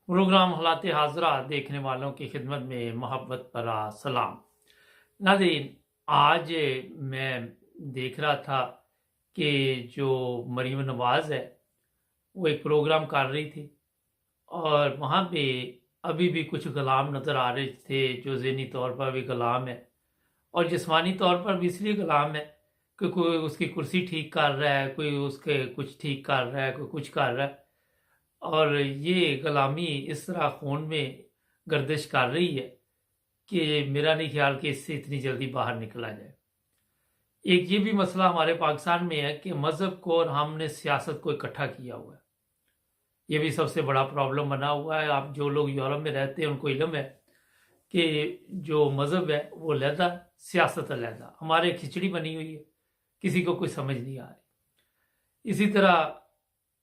Programme हालात हाजरा देखने वालों की खिदमत में मोहब्बत भरा सलाम। नाज़रीन, आज मैं देख रहा था कि जो मरीम नवाज़ है वो एक प्रोग्राम कर रही थी और वहाँ पे अभी भी कुछ गुलाम नज़र आ रहे थे जो ज़हनी तौर पर भी गुलाम है और जिस्मानी तौर पर भी इसलिए गुलाम है कि कोई उसकी कुर्सी ठीक कर रहा है, कोई उसके कुछ ठीक कर रहा है, कोई कुछ कर रहा है। और ये गुलामी इस तरह खून में गर्दिश कर रही है कि मेरा नहीं ख्याल कि इससे इतनी जल्दी बाहर निकला जाए। एक ये भी मसला हमारे पाकिस्तान में है कि मज़हब को और हमने सियासत को इकट्ठा किया हुआ है। ये भी सबसे बड़ा प्रॉब्लम बना हुआ है। आप जो लोग यूरोप में रहते हैं उनको इल्म है कि जो मज़हब है वो अलहदा, सियासत अलहदा। हमारे खिचड़ी बनी हुई है, किसी को कुछ समझ नहीं आ रही। इसी तरह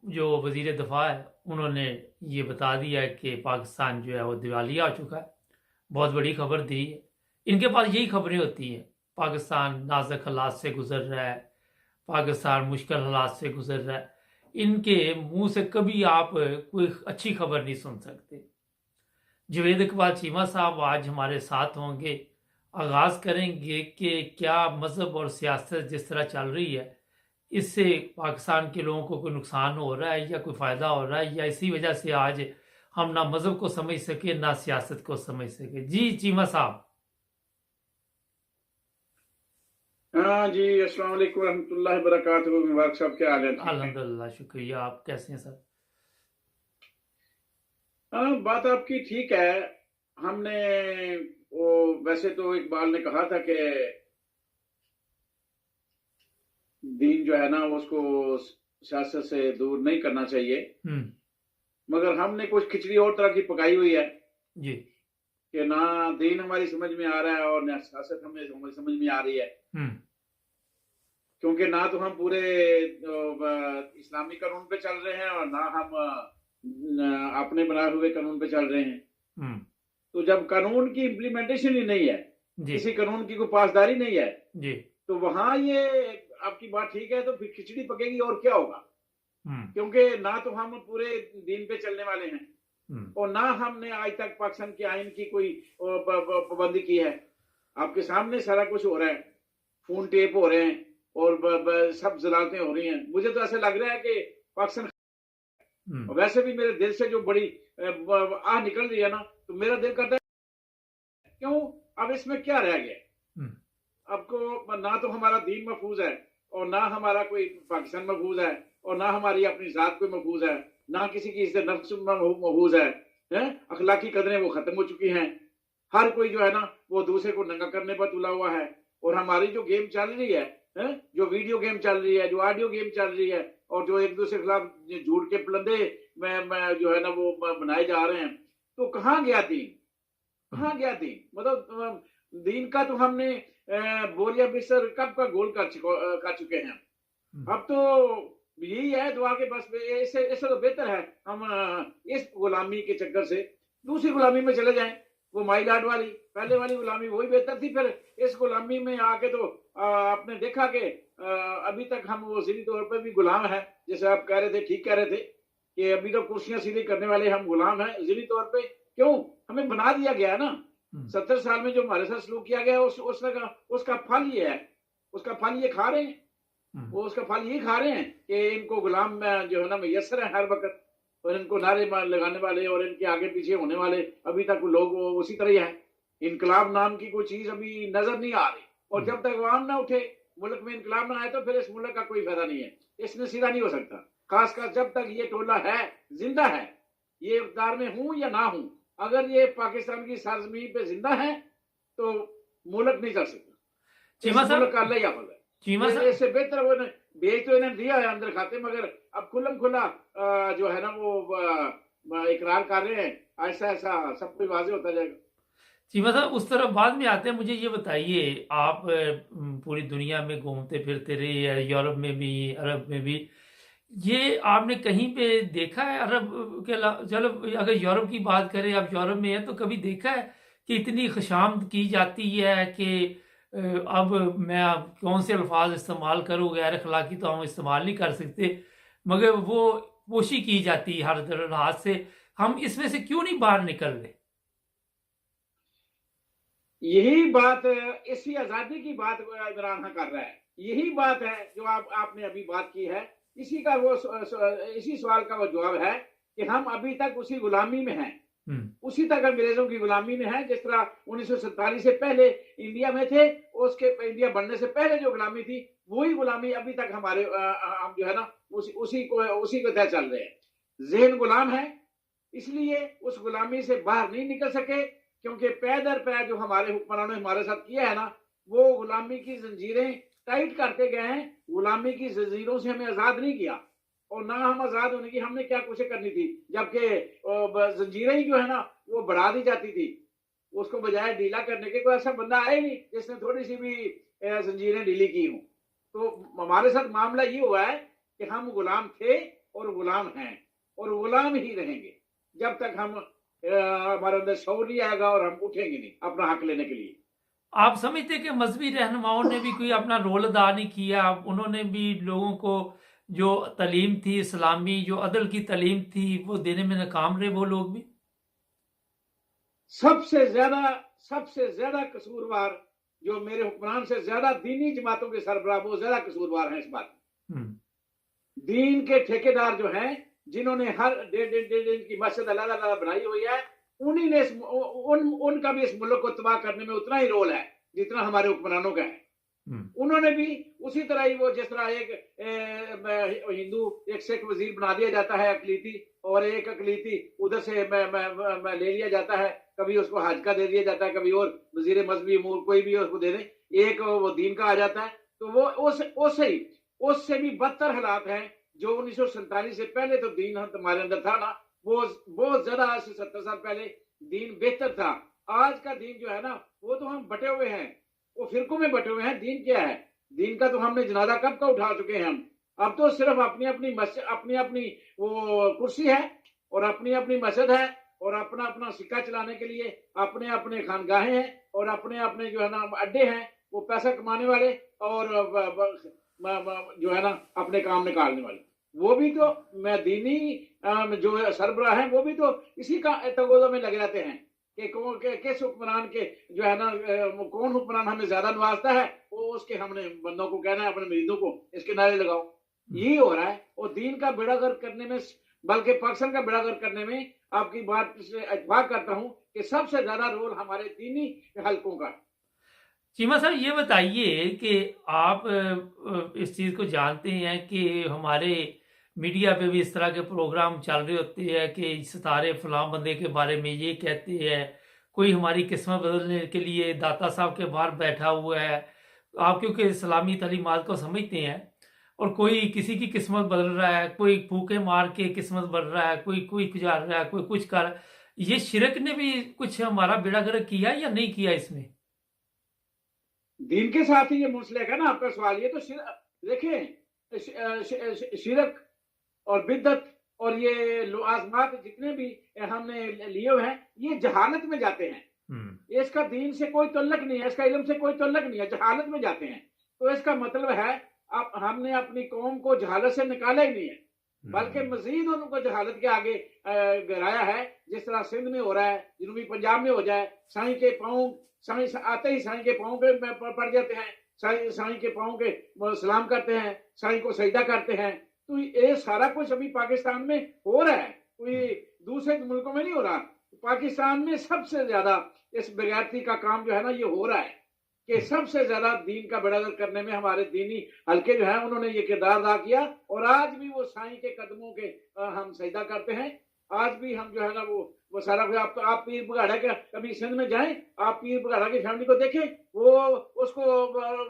जो वज़ीर दफ़ा है उन्होंने ये बता दिया है कि पाकिस्तान जो है वो दिवालिया हो चुका है। बहुत बड़ी खबर दी है। इनके पास यही खबरें होती हैं, पाकिस्तान नाजुक हालात से गुजर रहा है, पाकिस्तान मुश्किल हालात से गुजर रहा है। इनके मुंह से कभी आप कोई अच्छी खबर नहीं सुन सकते। जवेद इकबाल चीमा साहब आज हमारे साथ होंगे, आगाज़ करेंगे कि क्या मज़हब और सियासत जिस तरह चल रही है इससे पाकिस्तान के लोगों को कोई नुकसान हो रहा है या कोई फ़ायदा हो रहा है, या इसी वजह से आज हम ना मज़हब को समझ सके ना सियासत को समझ सके। जी चीमा साहब। हाँ जी, अस्सलाम वालेकुम रहमतुल्लाहि व बरकातुहू। मुबारक साहब, क्या हाल है? ठीक है। अल्हम्दुलिल्लाह, शुक्रिया। आप कैसे हैं सर? हाँ, बात आपकी ठीक है। हमने वो वैसे तो इकबाल ने कहा था कि दीन जो है ना उसको सियासत से दूर नहीं करना चाहिए, मगर हमने कुछ खिचड़ी और तरह की पकाई हुई है जी। कि ना दीन हमारी समझ में आ रहा है और ना सियासत हमें हमारी समझ में आ रही है। क्योंकि ना तो हम पूरे इस्लामी कानून पे चल रहे हैं और ना हम अपने बनाए हुए कानून पे चल रहे हैं। तो जब कानून की इम्प्लीमेंटेशन ही नहीं है, किसी कानून की कोई पासदारी नहीं है जी, तो वहां ये आपकी बात ठीक है, तो फिर खिचड़ी पकेगी और क्या होगा। क्योंकि ना तो हम पूरे दीन पे चलने वाले हैं और ना हमने आज तक पाकिस्तान के आइन की कोई पाबंदी की है। आपके सामने सारा कुछ हो रहा है, फोन टेप हो रहे हैं और सब जलालतें हो रही हैं। मुझे तो ऐसा लग रहा है कि पाकिस्तान वैसे भी मेरे दिल से जो बड़ी आह निकल रही है ना, तो मेरा दिल करता है क्यों, अब इसमें क्या रह गया। आपको ना तो हमारा दीन महफूज है और ना हमारा कोई पाकिस्तान महफूज है और ना हमारी अपनी जात कोई महफूज है, ना किसी की इज्जत नफ्स महफूज है। अखलाकी कदरें वो खत्म हो चुकी हैं। हर कोई जो है ना वो दूसरे को नंगा करने पर तुला हुआ है। और हमारी जो गेम चल रही है, जो वीडियो गेम चल रही है, जो ऑडियो गेम चल रही है और जो एक दूसरे के खिलाफ झूठ के पलंदे में जो है ना वो बनाए जा रहे हैं, तो कहाँ गया दीन, कहाँ गया दीन। मतलब दीन का तो हमने बोरिया बिस्तर कब का गोल कर चुके हैं। अब तो यही है दुआ के बस इससे तो बेहतर है हम इस गुलामी के चक्कर से दूसरी गुलामी में चले जाएं। वो माई लाड वाली पहले वाली गुलामी वही बेहतर थी। फिर इस गुलामी में आके तो आपने देखा कि अभी तक हम वो सीधी तौर पर भी गुलाम है। जैसे आप कह रहे थे, ठीक कह रहे थे कि अभी तो कुर्सियां सीधी करने वाले हम गुलाम हैं सीधी तौर पे। क्यों, हमें बना दिया गया ना। 70 साल में जो हमारे साथ सलूक किया गया उसका फल ये है, उसका फल ये खा रहे हैं। वो उसका फल ये खा रहे हैं कि इनको गुलाम जो है ना मैसर है हर वक्त, और इनको नारे लगाने वाले और इनके आगे पीछे होने वाले अभी तक लोग उसी तरह ही हैं। इनकलाब नाम की कोई चीज अभी नजर नहीं आ रही। और जब तक अवाम ना उठे, मुल्क में इनकलाब ना आए, तो फिर इस मुल्क का कोई फायदा नहीं है। इसमें सीधा नहीं हो सकता, खासकर जब तक ये टोला है, जिंदा है, ये इक़्तिदार में हूं या ना हूं। अगर ये पाकिस्तान की सरजमीन पे जिंदा है तो मुल्क नहीं चल सकता। इस मुल्क का अल्लाह ही हाफिज़ है। इससे बेहतर वो बेच तो इन्हें दिया है अंदर खाते, मगर अब खुल्लम खुला जो है ना वो इकरार कर रहे हैं। ऐसा ऐसा सब कुछ वाज़ेह होता जाएगा। चीमा साहब, उस तरफ बाद में आते हैं। मुझे ये बताइए, आप पूरी दुनिया में घूमते फिरते रहे, यूरोप में भी, अरब में भी, ये आपने कहीं पे देखा है अरब के चलो अगर यूरोप की बात करें, आप यूरोप में है तो कभी देखा है कि इतनी खुशामद की जाती है कि अब मैं कौन से अल्फाज इस्तेमाल करूँ, गैर अखलाकी तो हम इस्तेमाल नहीं कर सकते, मगर वो कोशिश की जाती है हर हाथ से हम इसमें से क्यों नहीं बाहर निकल रहे? यही बात, इसी आजादी की बात इमरान खान कर रहा है। यही बात है जो आपने अभी बात की है। इसी का वो इसी सवाल का वो जवाब है कि हम अभी तक उसी गुलामी में हैं, उसी तक अंग्रेजों की गुलामी में है। जिस तरह 1947 से पहले इंडिया में थे, उसके इंडिया बनने से पहले जो गुलामी थी, वही गुलामी अभी तक हमारे हम जो है ना उसी को तय चल रहे हैं। जहन गुलाम है, इसलिए उस गुलामी से बाहर नहीं निकल सके, क्योंकि पै दर पै जो हमारे हुक्मरानों ने हमारे साथ किया है ना, वो गुलामी की जंजीरें टाइट करते गए हैं। गुलामी की जंजीरों से हमें आजाद नहीं किया, और ना हम आजाद होने की हमने क्या कोशिश करनी थी, जबकि जंजीरें ही जो है ना वो बढ़ा दी जाती थी। उसको बजाय ढीला करने के कोई ऐसा बंदा आया ही नहीं जिसने थोड़ी सी भी जंजीरें ढीली की हूं। तो हमारे साथ मामला ये हुआ है कि हम गुलाम थे और गुलाम हैं और गुलाम ही रहेंगे जब तक हम हमारे अंदर शौर नहीं आएगा और हम उठेंगे नहीं अपना हक लेने के लिए। आप समझते कि मजहबी रहनुमाओं ने भी कोई अपना रोल अदा नहीं किया? उन्होंने भी लोगों को जो तालीम थी इस्लामी, जो अदल की तालीम थी, वो देने में नाकाम रहे वो लोग भी? सबसे ज्यादा कसूरवार, जो मेरे हुक्मरान से ज्यादा दीनी जमातों के सरबराह, वो ज्यादा कसूरवार हैं इस बात में। दीन के ठेकेदार जो हैं, जिन्होंने हर डेढ़ दिन की मस्जिद अलग बनाई हुई है, उन्हीं ने उनका भी इस मुल्क को तबाह करने में उतना ही रोल है जितना हमारे हुक्मरानों का है। उन्होंने भी उसी तरह ही, वो जिस तरह एक हिंदू एक सिख वजीर बना दिया जाता है अकलीती, और एक अकलीती उधर से ले लिया जाता है, कभी उसको हज का दे दिया जाता है, कभी और वजीर मजहबी अमूर कोई भी उसको दे दे, एक वो दीन का आ जाता है। तो वो उससे भी बदतर हालात हैं। जो 1947 से पहले तो दीन हमारे अंदर था ना, वो बहुत ज्यादा, आज से 70 साल पहले दीन बेहतर था। आज का दीन जो है ना, वो तो हम बटे हुए हैं, वो फिरकों में बटे हुए हैं। दीन क्या है? दीन का तो हमने जनाजा कब का उठा चुके हैं हम। अब तो सिर्फ अपनी अपनी मस्जिद, अपनी अपनी वो कुर्सी है और अपनी अपनी मस्जिद है, और अपना अपना सिक्का चलाने के लिए अपने अपने खानगाहें हैं और अपने अपने जो है ना अड्डे हैं, वो पैसा कमाने वाले और जो है ना अपने काम निकालने वाले। वो भी तो मैं दीनी जो सरबराह हैं, वो भी तो इसी का तगोदों में लगे रहते हैं कि किस हुक्मरान के जो है ना कौन हुक्मरान हमें ज्यादा नवाजता है, वो उसके हमने बंदों को कहना है, अपने मरीजों को इसके नारे लगाओ। यही हो रहा है। और दीन का बेड़ा गर्क करने में, बल्कि पाकिस्तान का बेड़ा गर्क करने में, आपकी बात से इत्तेफाक करता हूं कि सबसे ज्यादा रोल हमारे दीनी हलकों का। चीमा साहब, ये बताइए कि आप इस चीज़ को जानते हैं कि हमारे मीडिया पे भी इस तरह के प्रोग्राम चल रहे होते हैं कि सितारे फलां बंदे के बारे में ये कहते हैं, कोई हमारी किस्मत बदलने के लिए दाता साहब के बाहर बैठा हुआ है। आप क्योंकि इस्लामी तालीमात को समझते हैं, और कोई किसी की किस्मत बदल रहा है, कोई फूके मार के किस्मत बदल रहा है, कोई कोई गुजार रहा है, कोई कुछ कर। ये शिरक ने भी कुछ हमारा बेड़ा गर्क किया या नहीं किया? इसमें दीन के साथ ही ये मुंसलिक है ना आपका सवाल। ये तो देखिए, शिरक और बिद्दत और ये आजमात जितने भी हमने लिए हुए हैं, ये जहालत में जाते हैं। इसका दीन से कोई तल्लक नहीं है, इसका इल्म से कोई तल्लक नहीं है, जहालत में जाते हैं। तो इसका मतलब है अब हमने अपनी कौम को जहालत से निकाला ही नहीं है, बल्कि मजीद उनको जहालत के आगे गिराया है। जिस तरह सिंध में हो रहा है, जनूबी पंजाब में हो जाए, साईं के पाँव, साईं आते ही साईं के पाँव पे पड़ जाते हैं, साईं के पाँव के सलाम करते हैं, साईं को सजदा करते हैं। तो ये सारा कुछ अभी पाकिस्तान में हो रहा है, कोई दूसरे मुल्कों में नहीं हो रहा। पाकिस्तान में सबसे ज्यादा इस बेगैरती का काम जो है ना, ये हो रहा है कि सबसे ज्यादा दीन का बेड़ा गर्क करने में हमारे दीनी हल्के जो है, उन्होंने ये किरदार अदा किया। और आज भी वो साईं के कदमों के हम सजदा करते हैं। आज भी हम जो है ना वो सारा कुछ, आप पीर बुगाड़ा के कभी सिंध में जाएं, आप पीर बुगाड़ा की फैमिली को देखें, वो उसको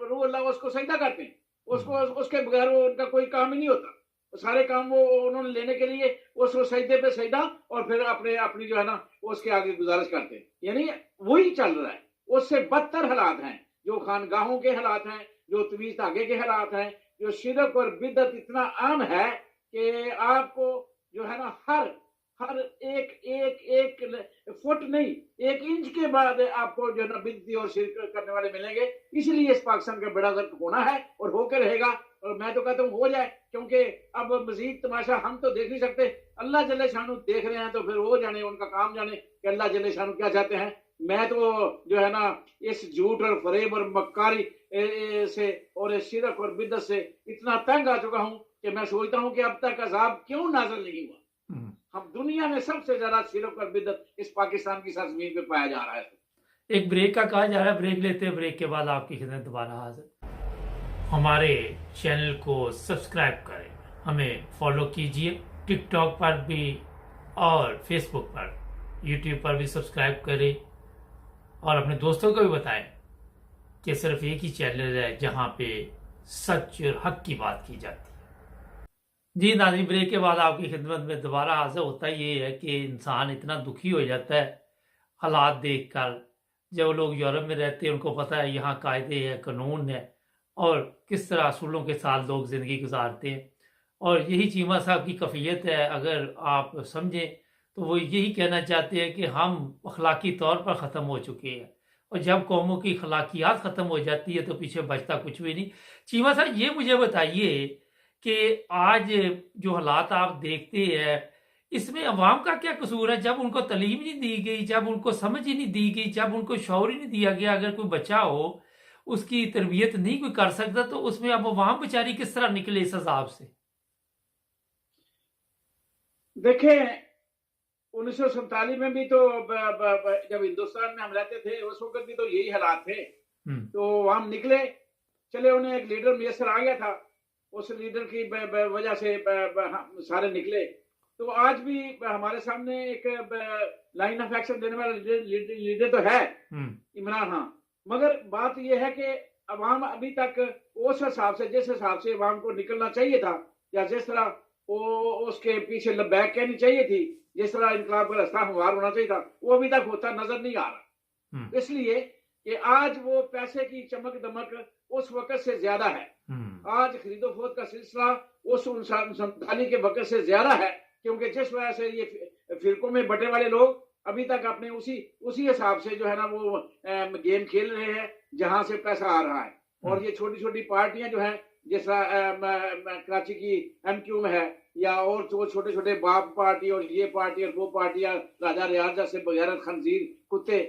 रूह अल्लाह उसको सजदा करते हैं, उसको उसके बगैर उनका कोई काम ही नहीं होता। सारे काम वो उन्होंने लेने के लिए उसको सजदे पे सजदा, और फिर अपनी जो है ना उसके आगे गुजारिश करते हैं। यानी वही चल रहा है। उससे बदतर हालात हैं जो खानगाहों के हालात हैं, जो तवीज धागे के हालात हैं, जो शिरक और बिदत इतना आम है कि आपको जो है ना हर एक फुट नहीं, 1 इंच के बाद आपको जो है ना बिदती और शिरक करने वाले मिलेंगे। इसलिए इस पाकिस्तान का बेड़ा गर्क होना है और होकर रहेगा। और मैं तो कहता हूँ हो जाए, क्योंकि अब मजीद तमाशा हम तो देख नहीं सकते, अल्लाह जल्ले शानू देख रहे हैं, तो फिर वो जाने, उनका काम जाने कि अल्लाह जल्ले शानू क्या चाहते हैं। मैं तो जो है ना इस झूठ और फरेब और मक्कारी से और इस शिरक और बिदत से इतना तंग आ चुका हूँ कि मैं सोचता हूँ कि अब तक अजाब क्यों नाज़िल नहीं हुआ। हम दुनिया में सबसे ज्यादा शिरक और बिदत इस पाकिस्तान की सरजमीन पे पाया जा रहा है। एक ब्रेक का कहा जा रहा है, ब्रेक लेते हैं, ब्रेक के बाद आपकी खिदमत दोबारा हाजिर। हमारे चैनल को सब्सक्राइब करें, हमें फॉलो कीजिए, टिकटॉक पर भी और फेसबुक पर, यूट्यूब पर भी सब्सक्राइब करें, और अपने दोस्तों को भी बताएं कि सिर्फ एक ही चैनल है जहां पे सच और हक की बात की जाती है। जी नाज़रीन, ब्रेक के बाद आपकी खिदमत में दोबारा हाजिर। होता ये है कि इंसान इतना दुखी हो जाता है हालात देखकर। जब लोग यूरोप में रहते हैं उनको पता है यहाँ कायदे है, कानून है और किस तरह असूलों के साथ लोग ज़िंदगी गुजारते हैं। और यही चीमा साहब की कफ़ियत है, अगर आप समझें तो वो यही कहना चाहते हैं कि हम अखलाकी तौर पर ख़त्म हो चुके हैं, और जब कौमों की अखलाकियात ख़त्म हो जाती है तो पीछे बचता कुछ भी नहीं। चीमा साहब, ये मुझे बताइए कि आज जो हालात आप देखते हैं इसमें अवाम का क्या कसूर है? जब उनको तालीम नहीं दी गई, जब उनको समझ ही नहीं दी गई, जब उनको शौर ही नहीं दिया गया, अगर कोई बच्चा हो उसकी तरबियत नहीं कोई कर सकता, तो उसमें अब अवाम बेचारी किस तरह निकले इस अजाब से? देखें, 1947 में भी तो जब हिंदुस्तान में हम रहते थे उस वक्त भी तो यही हालात थे। तो हम निकले, चले, उन्हें एक लीडर मैसर आ गया था, उस लीडर की वजह से सारे निकले। तो आज भी हमारे सामने एक लाइन ऑफ एक्शन देने वाला लीडर तो है, इमरान खान, मगर बात यह है कि अवाम अभी तक उस हिसाब से, जिस हिसाब से अवाम को निकलना चाहिए था, या जिस तरह वो उसके पीछे लब्बैक कहनी चाहिए थी, जिस तरह इनकलाब का रास्ता हमवार होना चाहिए था, वो अभी तक होता नजर नहीं आ रहा। इसलिए कि आज वो पैसे की चमक दमक उस वक्त से ज्यादा है। आज खरीदो फरोख्त का सिलसिला उस 1947 के वक्त से ज्यादा है, क्योंकि जिस वजह से ये फिरकों में बटे वाले लोग अभी तक अपने उसी हिसाब से जो है ना वो गेम खेल रहे हैं जहां से पैसा आ रहा है। और ये छोटी छोटी पार्टियां जो हैं, जैसा कराची की MQ में है, या और जो छोटे छोटे बाप पार्टी और ये पार्टी और वो पार्टियां, राजा रियाज जैसे बगैरत खंजीर कुत्ते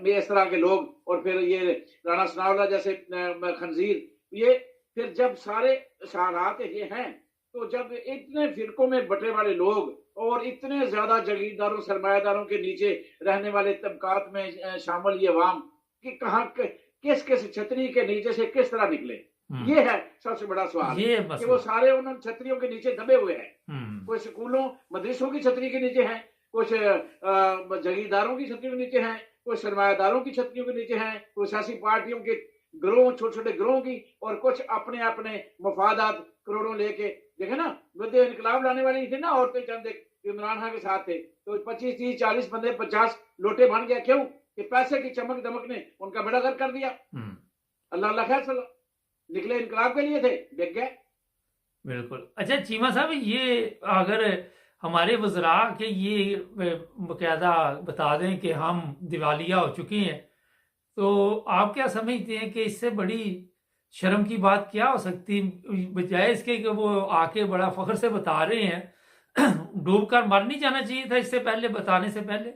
में इस तरह के लोग, और फिर ये राणा सनाउल्लाह जैसे खंजीर, ये फिर जब सारे हालात ये हैं, तो जब इतने फिरकों में बटे वाले लोग और इतने ज्यादा जगीरदारों सरमायादारों के नीचे रहने वाले तबकात में शामिल ये अवाम कि कहाँ किस किस छतरी के नीचे से किस तरह निकले, ये है सबसे बड़ा सवाल, कि वो सारे उन छतरियों के नीचे दबे हुए हैं। कोई स्कूलों मदरसों की छतरी के नीचे हैं, कुछ जगीरदारों की छतरियों के नीचे हैं, कुछ सरमायादारों की छतरियों के नीचे हैं, कुछ सियासी पार्टियों के ग्रोह, छोटे छोटे ग्रोह की, और कुछ अपने अपने मफादात करोड़ों लेके। देखे ना, मुद्दे इनकलाब लाने वाली थी ना औरतें, चंद इमरान खान के साथ थे, तो 25 30 40 बंदे 50 लोटे बन गया। क्यों? कि पैसे की चमक दमक ने उनका बेड़ा गर्क कर दिया। अल्लाह अल्लाह खैर चलो, निकले इनकलाब के लिए थे, देख गए। बिल्कुल। अच्छा चीमा साहब, ये अगर हमारे वज़रा के ये बकायदा बता दें कि हम दिवालिया हो चुके हैं, तो आप क्या समझते हैं कि इससे बड़ी शर्म की बात क्या हो सकती, बजाय इसके कि वो आके बड़ा फख्र से बता रहे हैं। डूब कर मर नहीं जाना चाहिए था इससे पहले, बताने से पहले?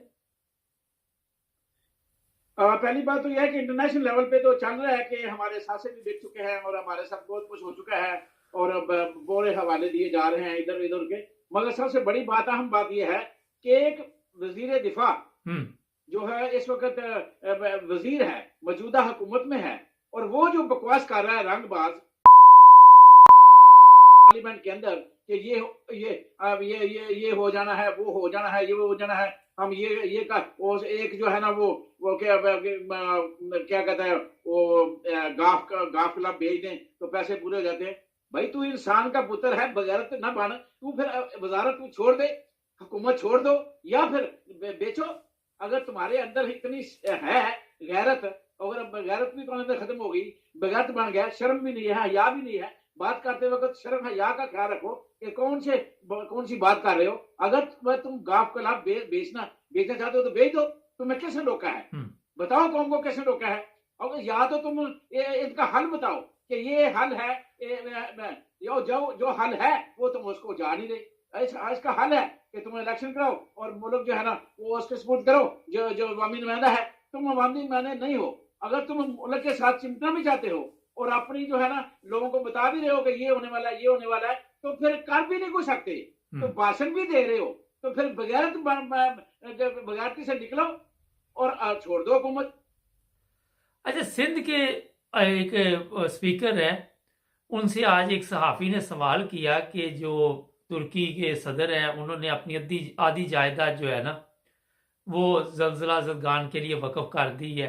पहली बात तो यह है कि इंटरनेशनल लेवल पे तो चल रहा है कि हमारे सासे भी बिक चुके हैं और हमारे साथ बहुत कुछ हो चुका है, और बोरे हवाले दिए जा रहे हैं इधर उधर के। मगर सबसे बड़ी बात, अहम बात यह है कि एक वजीर दिफा जो है इस वक्त वजीर है, मौजूदा हुकूमत में है, और वो जो बकवास कर रहा है रंगबाज पार्लियामेंट के अंदर कि ये हो जाना है, वो हो जाना है, ये वो हो जाना है, हम ये का वो एक जो है ना वो क्या कहता है वो गाफ क्लब भेज दें तो पैसे पूरे हो जाते हैं। भाई तू इंसान का पुत्र है, बगैरत ना बन, तू फिर वजारत तू छोड़ दे, हुकूमत छोड़ दो, या फिर बेचो। अगर तुम्हारे अंदर इतनी है गैरत, अगर गैरत भी तुम्हारे अंदर खत्म हो गई, बगैरत बन गया, शर्म भी नहीं है, हया भी नहीं है, बात करते वक्त शर्म हया का ख्याल रखो कि कौन सी बात कर रहे हो। अगर तुम गाफ क्लब बेचना चाहते हो तो बेच दो, तुम्हें किसने रोका है? बताओ कौम को किसने रोका है? और या तो तुम इनका हल बताओ कि ये हल है, जो हल है वो तुम उसको जा नहीं रहे। इसका हल है कि तुम इलेक्शन कराओ और मुल्क जो है ना वो उसके सपोर्ट करो, जो अवामी नुमाइंदा है। तुम अवामी नुमाइंदा नहीं हो। अगर तुम मुल्क के साथ चिमटना भी चाहते हो और अपनी जो है ना लोगों को बता भी रहे हो कि ये होने वाला है, ये होने वाला है, तो फिर कर भी नहीं कुछ सकते। तो भाषण भी दे रहे हो, तो फिर बगैरती से निकलो और छोड़ दो हुकूमत। अच्छा, सिंध के एक स्पीकर है, उनसे आज एक सहाफ़ी ने सवाल किया कि जो तुर्की के सदर हैं उन्होंने अपनी आधी जायदाद जो है ना वो ज़लज़ला ज़दगान के लिए वक़्फ़ कर दी है,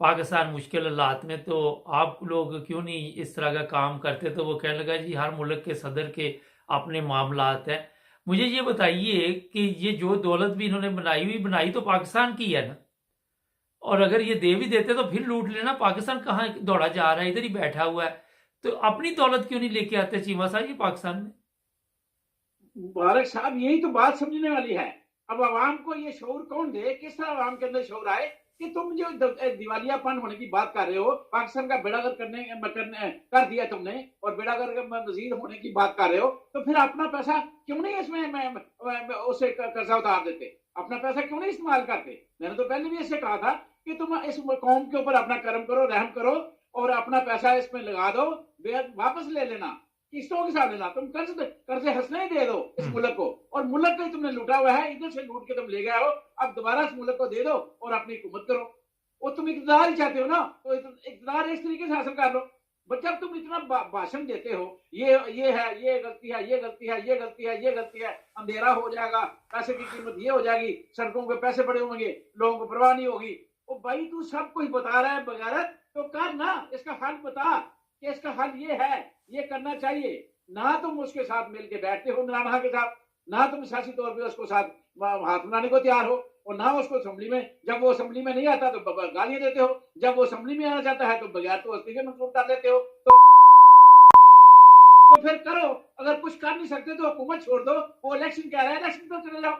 पाकिस्तान मुश्किल हालात में, तो आप लोग क्यों नहीं इस तरह का काम करते? तो वो कहने लगा जी हर मुल्क के सदर के अपने मामलात हैं। मुझे ये बताइए कि ये जो दौलत भी इन्होंने बनाई तो पाकिस्तान की है ना, और अगर ये दे भी देते तो फिर लूट लेना। पाकिस्तान कहाँ दौड़ा जा रहा है, इधर ही बैठा हुआ है, तो अपनी दौलत क्यों नहीं लेके आते चीमा साहब ये पाकिस्तान में? मुबारक साहब, यही तो बात समझने वाली है। अब आवाम को ये शऊर कौन दे, किस तरह आवाम के अंदर शऊर आए कि तुम जो दिवालियापन होने की बात कर रहे हो, पाकिस्तान का बेड़ागर कर दिया तुमने और बेड़ागर मजीद होने की बात कर रहे हो, तो फिर अपना पैसा क्यों नहीं इसमें उसे कर्जा उतार देते? अपना पैसा क्यों नहीं इस्तेमाल करते? मैंने तो पहले भी ऐसे कहा था कि तुम इस कौम के ऊपर अपना करम करो, रहम करो और अपना पैसा इसमें लगा दो, वापस ले लेना, किस्तों के साथ लेना। तुम कर्जे हंसने ही दे दो इस मुल्क को, और मुल्क को तुमने लूटा हुआ है, इधर से लूट के तुम ले गए हो, अब दोबारा इस मुल्क को दे दो और अपनी हुकूमत करो। और तुम इक़्तिदार ही चाहते हो ना, तो इक़्तिदार इस तरीके से हासिल कर लो। बट जब तुम इतना भाषण देते हो, ये है, ये गलती है, ये गलती है, ये गलती है, ये गलती है, अंधेरा हो जाएगा, पैसे की कीमत ये हो जाएगी, सड़कों पे पैसे पड़े होंगे, लोगों को परवाह नहीं होगी। ओ भाई, तू सब कुछ बता रहा है बगैरत, तो कर ना, इसका हल बता कि इसका हल ये है, ये करना चाहिए। ना तुम उसके साथ मिलके बैठते हो इमरान के साथ, ना तुम सियासी तौर पे उसको साथ हाथ मिलाने को तैयार हो, और ना उसको असेंबली में, जब वो असेंबली में नहीं आता तो गालियां देते हो, जब वो असेंबली में आना चाहता है तो बगैर तो इस्तीफे मंजूर कर लेते हो। तो फिर करो, अगर कुछ कर नहीं सकते तो हुकूमत छोड़ दो, वो इलेक्शन कह रहा है, इलेक्शन पर चले जाओ,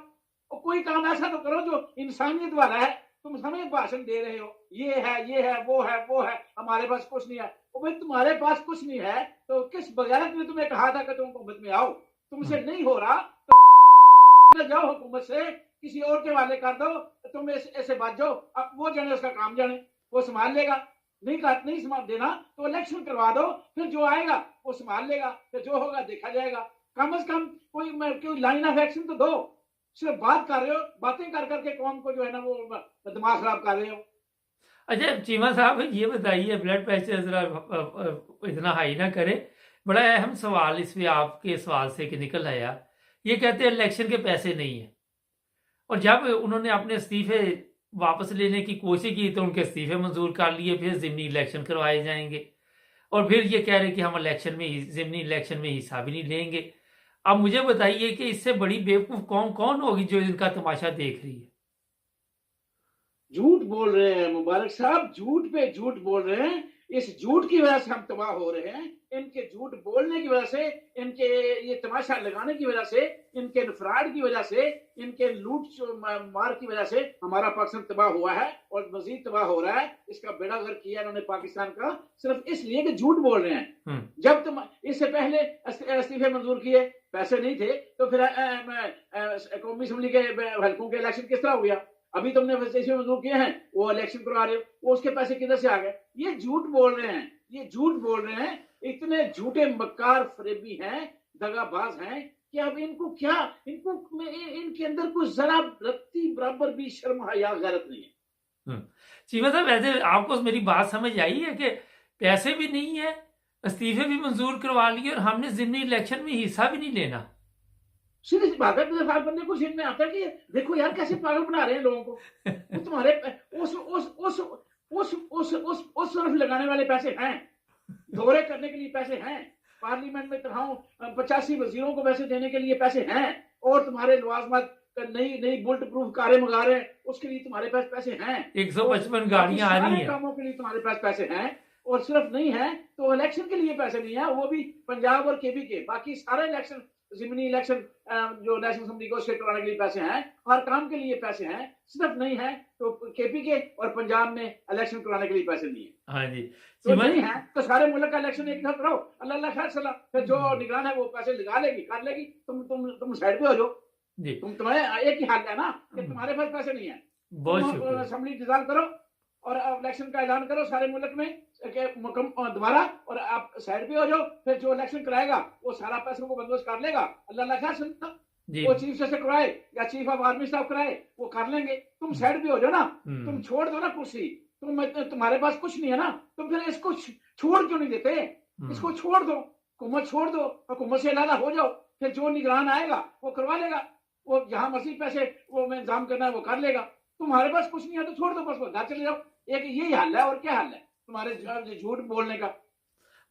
और कोई काम ऐसा तो करो जो इंसानियत वाला है। तुम हमें भाषण दे रहे हो, ये है, वो है, हमारे पास कुछ नहीं है। भाई तुम्हारे पास कुछ नहीं है तो किस बगैरत ने तुम्हें कहा था कि तुम हुकूमत में आओ? तुमसे नहीं हो रहा तो जाओ हुकूमत से किसी और के वाले कर दो, तुम ऐसे बात जाओ, अब वो जाने, उसका काम जाने, वो संभाल लेगा। नहीं संभाल देना तो इलेक्शन करवा दो, फिर जो आएगा वो संभाल लेगा, फिर जो होगा देखा जाएगा। कम से कम कोई लाइन ऑफ एक्शन तो दो। सिर्फ बात कर रहे हो, बातें कर करके कौम को जो है ना वो दिमाग खराब कर रहे हो। अच्छा चीमा साहब, ये बताइए, ब्लड प्रेशर जरा इतना हाई ना करे, बड़ा अहम सवाल इस पे आपके सवाल से कि निकल आया। ये कहते हैं इलेक्शन के पैसे नहीं है, और जब उन्होंने अपने इस्तीफे वापस लेने की कोशिश की तो उनके इस्तीफे मंजूर कर लिए, फिर ज़िमनी इलेक्शन करवाए जाएंगे, और फिर ये कह रहे कि हम ज़िमनी इलेक्शन में हिस्सा भी नहीं लेंगे। अब मुझे बताइए कि इससे बड़ी बेवकूफ़ कौन होगी जो इनका तमाशा देख रही है? झूठ बोल रहे हैं मुबारक साहब, झूठ पे झूठ बोल रहे हैं। इस झूठ की वजह से हम तबाह हो रहे हैं। इनके झूठ बोलने की वजह से, इनके ये तमाशा लगाने की वजह से, इनके फ्रॉड की वजह से, इनके लूट मार की वजह से हमारा पाकिस्तान तबाह हुआ है और मजीद तबाह हो रहा है। इसका बेड़ा गर्क किया इन्होंने पाकिस्तान का, सिर्फ इसलिए कि झूठ बोल रहे हैं। जब तुम इससे पहले इस्तीफे मंजूर किए, पैसे नहीं थे, तो फिर कौमी असम्बली के हल्कों के इलेक्शन किस तरह हो गया? अभी तुमने इस्तीफे मंजूर किए हैं, वो इलेक्शन करवा रहे हो, वो उसके पैसे किधर से आ गए? ये झूठ बोल रहे हैं, ये झूठ बोल रहे हैं। इतने झूठे मक्कार फरेबी हैं, दगाबाज हैं कि अब इनके अंदर कुछ जरा रत्ती बराबर भी शर्म हया गैरत नहीं है। चीमा साहब, वैसे आपको मेरी बात समझ आई है कि पैसे भी नहीं है, इस्तीफे भी मंजूर करवा लिए और हमने ज़िमनी इलेक्शन में हिस्सा भी नहीं लेना? सीधी सी बात है, बंदे को समझ में आता है कि देखो यार कैसे पागल बना रहे हैं लोगों को। वो तुम्हारे उस तरफ लगाने वाले पैसे हैं, दौरे करने के लिए पैसे हैं, पार्लियामेंट में 85 वजीरों को पैसे देने के लिए पैसे हैं, और तुम्हारे लवाजमत नई बुलेट प्रूफ कारें मंगा रहे हैं, उसके लिए तुम्हारे पास पैसे हैं। 155 गाड़ियां आ रही हैं, कामों के लिए तुम्हारे पास पैसे हैं। और सिर्फ नहीं है तो इलेक्शन के लिए पैसे नहीं है, वो भी पंजाब और केबी के, बाकी सारे इलेक्शन जिमनी इलेक्शन जो नेशनल असेंबली को स्टेट कराने के लिए पैसे हैं, हर काम के लिए पैसे हैं, सिर्फ नहीं है तो केपी के और पंजाब में इलेक्शन कराने के लिए पैसे नहीं है। हाँ जी, तो नहीं है तो सारे मुल्क का इलेक्शन एक साथ कराओ, अल्लाह अल्लाह खैर सलाह, फिर जो निगरान है वो पैसे लगा लेगी, कर लेगी, तुम साइड पे हो जाओ जी। तुम्हारे एक ही हाल है ना कि तुम्हारे पास पैसे नहीं है, बहुत असेंबली डिजॉल्व करो और इलेक्शन का ऐलान करो सारे मुल्क में दोबारा, और आप साइड पे हो जाओ, फिर जो इलेक्शन कराएगा वो सारा पैसों को बंदोबस्त कर लेगा, अल्लाह अल्लाह खैर सलाह, वो चीफ से कराए या चीफ ऑफ आर्मी स्टाफ कराए वो कर लेंगे, तुम साइड पे हो जाओ ना, तुम छोड़ दो ना कुर्सी, तुम्हारे पास कुछ नहीं है ना, तुम फिर इसको छोड़ क्यों नहीं देते, इसको छोड़ दो, हुकूमत छोड़ दो, हुकूमत से अलग हो जाओ, फिर जो निगरान आएगा वो करवा लेगा, वो जहां मसीह पैसे वो में इंतजाम करना है वो कर लेगा, तुम्हारे पास कुछ नहीं है तो छोड़ दो, बस वो घर चले जाओ, एक यही हल है, और क्या हल है तुम्हारे झूठ बोलने का।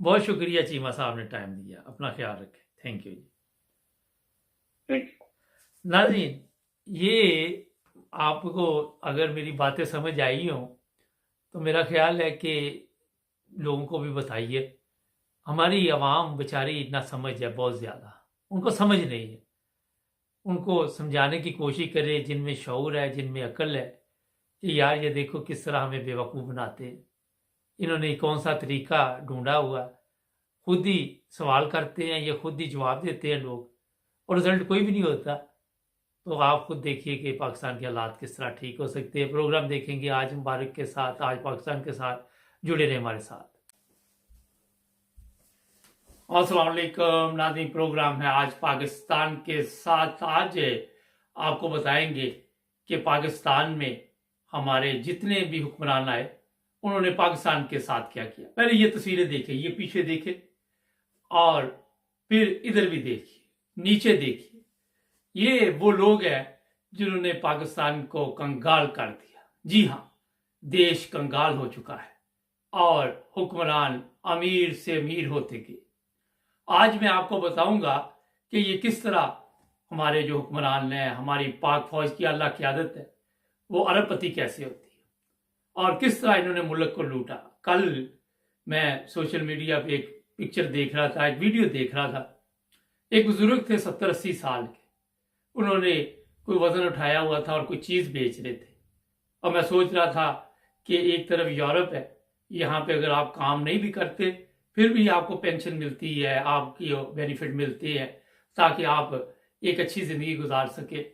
बहुत शुक्रिया चीमा साहब ने टाइम दिया, अपना ख्याल रखें, thank you ji. Thank you नाज़रीन, ये आपको अगर मेरी बातें समझ आई हो तो मेरा ख्याल है कि लोगों को भी बताइए, हमारी आवाम बेचारी ना समझ है बहुत ज़्यादा, उनको समझ नहीं है, उनको समझाने की कोशिश करें जिनमें शऊर है, जिनमें अक्ल है, कि यार ये देखो किस तरह हमें बेवकूफ़ बनाते हैं, इन्होंने कौन सा तरीका ढूंढा हुआ, खुद ही सवाल करते हैं या खुद ही जवाब देते हैं लोग, और रिजल्ट कोई भी नहीं होता। तो आप खुद देखिए कि पाकिस्तान के हालात किस तरह ठीक हो सकते हैं। प्रोग्राम देखेंगे आज मुबारक के साथ, आज पाकिस्तान के साथ जुड़े रहे हमारे साथ। अस्सलाम वालेकुम नाज़रीन, प्रोग्राम है आज पाकिस्तान के साथ। आज आपको बताएंगे कि पाकिस्तान में हमारे जितने भी हुक्मरान आए उन्होंने पाकिस्तान के साथ क्या किया। पहले ये तस्वीरें देखें, ये पीछे देखें और फिर इधर भी देखिए, नीचे देखिए। ये वो लोग हैं जिन्होंने पाकिस्तान को कंगाल कर दिया। जी हाँ, देश कंगाल हो चुका है और हुक्मरान अमीर से अमीर होते गए। आज मैं आपको बताऊंगा कि ये किस तरह हमारे जो हुक्मरान हैं, हमारी पाक फौज की आला क़यादत है, वो अरबपति कैसे होती है और किस तरह इन्होंने मुल्क को लूटा। कल मैं सोशल मीडिया पे एक पिक्चर देख रहा था, एक वीडियो देख रहा था। एक बुजुर्ग थे 70-80 साल के, उन्होंने कोई वजन उठाया हुआ था और कोई चीज़ बेच रहे थे, और मैं सोच रहा था कि एक तरफ यूरोप है, यहाँ पे अगर आप काम नहीं भी करते फिर भी आपको पेंशन मिलती है, आपकी बेनिफिट मिलती है ताकि आप एक अच्छी ज़िंदगी गुजार सके।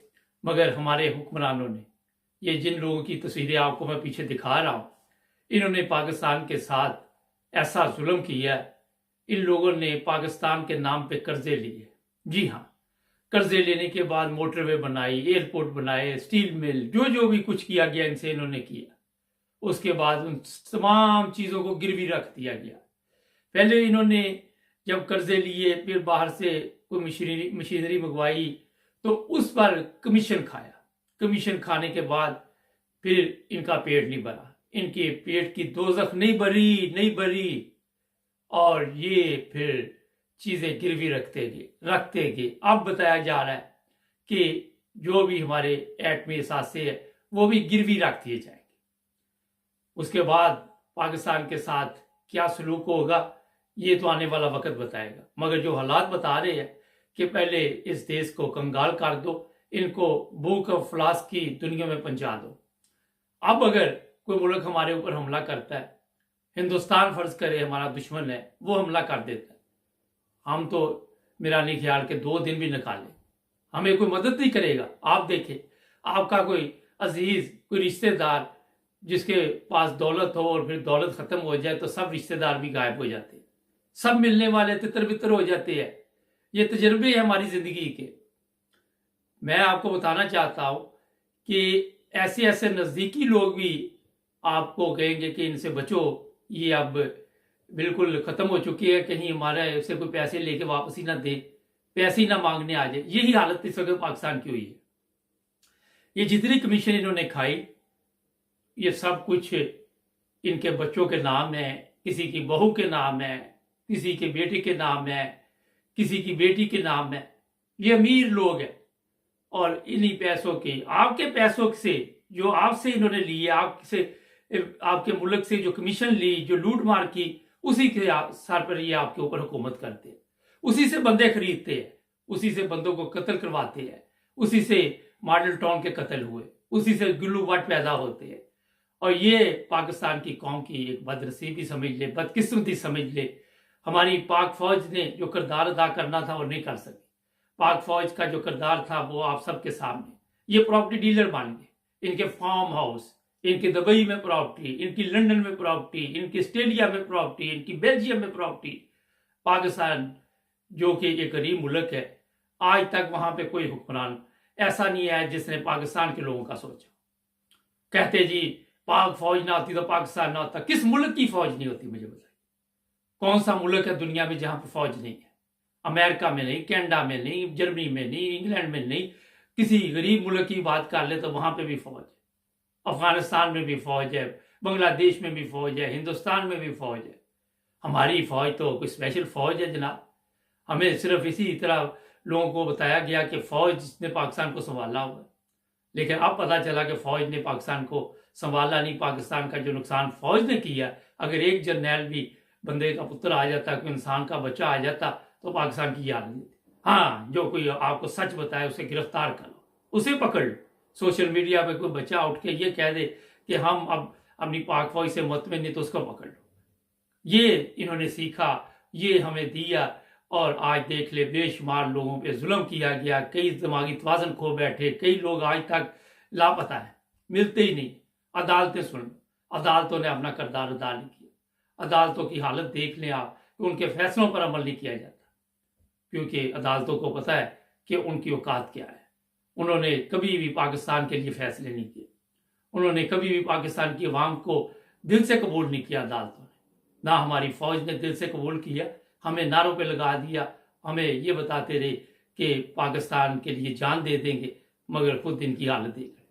मगर हमारे हुक्मरानों ने, ये जिन लोगों की तस्वीरें आपको मैं पीछे दिखा रहा हूँ, इन्होंने पाकिस्तान के साथ ऐसा जुल्म किया। इन लोगों ने पाकिस्तान के नाम पे कर्जे लिए। जी हाँ, कर्जे लेने के बाद मोटरवे बनाई, एयरपोर्ट बनाए, स्टील मिल, जो भी कुछ किया गया इनसे इन्होंने किया। उसके बाद उन तमाम चीज़ों को गिरवी रख दिया गया। पहले इन्होंने जब कर्जे लिए, फिर बाहर से कोई मशीनरी मंगवाई तो उस पर कमीशन खाया। कमीशन खाने के बाद फिर इनका पेट नहीं भरा, इनके पेट की दोजख नहीं भरी और ये फिर चीज़ें गिरवी रखते गए। अब बताया जा रहा है कि जो भी हमारे एटमी असासे है वो भी गिरवी रख दिए जाएंगे। उसके बाद पाकिस्तान के साथ क्या सलूक होगा ये तो आने वाला वक्त बताएगा। मगर जो हालात बता रहे हैं कि पहले इस देश को कंगाल कर दो, इनको भूख और फलास की दुनिया में पहुंचा दो। अब अगर कोई मुल्क हमारे ऊपर हमला करता है, हिंदुस्तान फर्ज करे हमारा दुश्मन है, वो हमला कर देता है, हम तो मेरा नहीं ख्याल के 2 दिन भी निकालें, हमें कोई मदद नहीं करेगा। आप देखें, आपका कोई अजीज, कोई रिश्तेदार जिसके पास दौलत हो और फिर दौलत खत्म हो जाए तो सब रिश्तेदार भी गायब हो जाते हैं, सब मिलने वाले तितर बितर हो जाते हैं। ये तजर्बे हैं हमारी जिंदगी के। मैं आपको बताना चाहता हूं कि ऐसे नजदीकी लोग भी आपको कहेंगे कि इनसे बचो, ये अब बिल्कुल खत्म हो चुकी है, कहीं हमारे से कोई पैसे लेके वापस ही ना दे, पैसे ही ना मांगने आ जाए। यही हालत इस वक्त पाकिस्तान की हुई है। ये जितनी कमीशन इन्होंने खाई, ये सब कुछ इनके बच्चों के नाम है, किसी की बहू के नाम है, किसी के बेटे के नाम है, किसी की बेटी के नाम है। ये अमीर लोग हैं और इन्हीं पैसों के, आपके पैसों से जो आपसे इन्होंने लिए, आपके मुल्क से जो कमीशन ली, जो लूट मार की, उसी के सर पर ये आपके ऊपर हुकूमत करते हैं, उसी से बंदे खरीदते हैं, उसी से बंदों को कत्ल करवाते हैं, उसी से मॉडल टाउन के कत्ल हुए, उसी से गुल्लू भट्ट पैदा होते हैं। और ये पाकिस्तान की कौम की एक बदनसीबी समझ ले, बदकिस्मती समझ ले। हमारी पाक फौज ने जो किरदार अदा करना था वो नहीं कर सकी। पाक फौज का जो किरदार था वो आप सबके सामने, ये प्रॉपर्टी डीलर बन गए। इनके फार्म हाउस, इनकी दुबई में प्रॉपर्टी, इनकी लंदन में प्रॉपर्टी, इनकी ऑस्ट्रेलिया में प्रॉपर्टी, इनकी बेल्जियम में प्रॉपर्टी। पाकिस्तान जो कि एक गरीब मुल्क है, आज तक वहां पे कोई हुक्मरान ऐसा नहीं है जिसने पाकिस्तान के लोगों का सोचा। कहते जी पाक फौज ना होती तो पाकिस्तान ना होता। किस मुल्क की फौज नहीं होती मुझे बताइए? कौन सा मुल्क है दुनिया में जहां पर फौज नहीं है? अमेरिका में नहीं, कनाडा में नहीं, जर्मनी में नहीं, इंग्लैंड में नहीं। किसी गरीब मुल्क की बात कर ले तो वहां पे भी फौज है। अफगानिस्तान में भी फौज है, बांग्लादेश में भी फौज है, हिंदुस्तान में भी फौज है। हमारी फौज तो कोई स्पेशल फौज है जनाब। हमें सिर्फ इसी तरह लोगों को बताया गया कि फौज ने पाकिस्तान को संभाला हुआ, लेकिन अब पता चला कि फौज ने पाकिस्तान को संभाला नहीं। पाकिस्तान का जो नुकसान फौज ने किया, अगर एक जर्नैल भी बंदे का पुत्र आ जाता, कोई इंसान का बच्चा आ जाता तो पाकिस्तान की याद नहीं थी। हाँ, जो कोई आपको सच बताए उसे गिरफ्तार करो, उसे पकड़ लो। सोशल मीडिया पे कोई बच्चा उठ के ये कह दे कि हम अब अपनी पाक फौज से मुतमिन नहीं, तो उसको पकड़ लो। ये इन्होंने सीखा, ये हमें दिया, और आज देख ले बेशुमार लोगों पे जुल्म किया गया। कई दिमागी तवाज़ुन खो बैठे, कई लोग आज तक लापता है, मिलते ही नहीं। अदालतें सुन, अदालतों ने अपना किरदार अदा नहीं किया। अदालतों की हालत देख लें आप कि उनके फैसलों पर अमल नहीं किया जाता, क्योंकि अदालतों को पता है कि उनकी औकात क्या है। उन्होंने कभी भी पाकिस्तान के लिए फैसले नहीं किए, उन्होंने कभी भी पाकिस्तान की अवाम को दिल से कबूल नहीं किया अदालतों ने। ना हमारी फौज ने दिल से कबूल किया, हमें नारों पे लगा दिया, हमें ये बताते रहे कि पाकिस्तान के लिए जान दे देंगे, मगर खुद इनकी हालत देख रहे।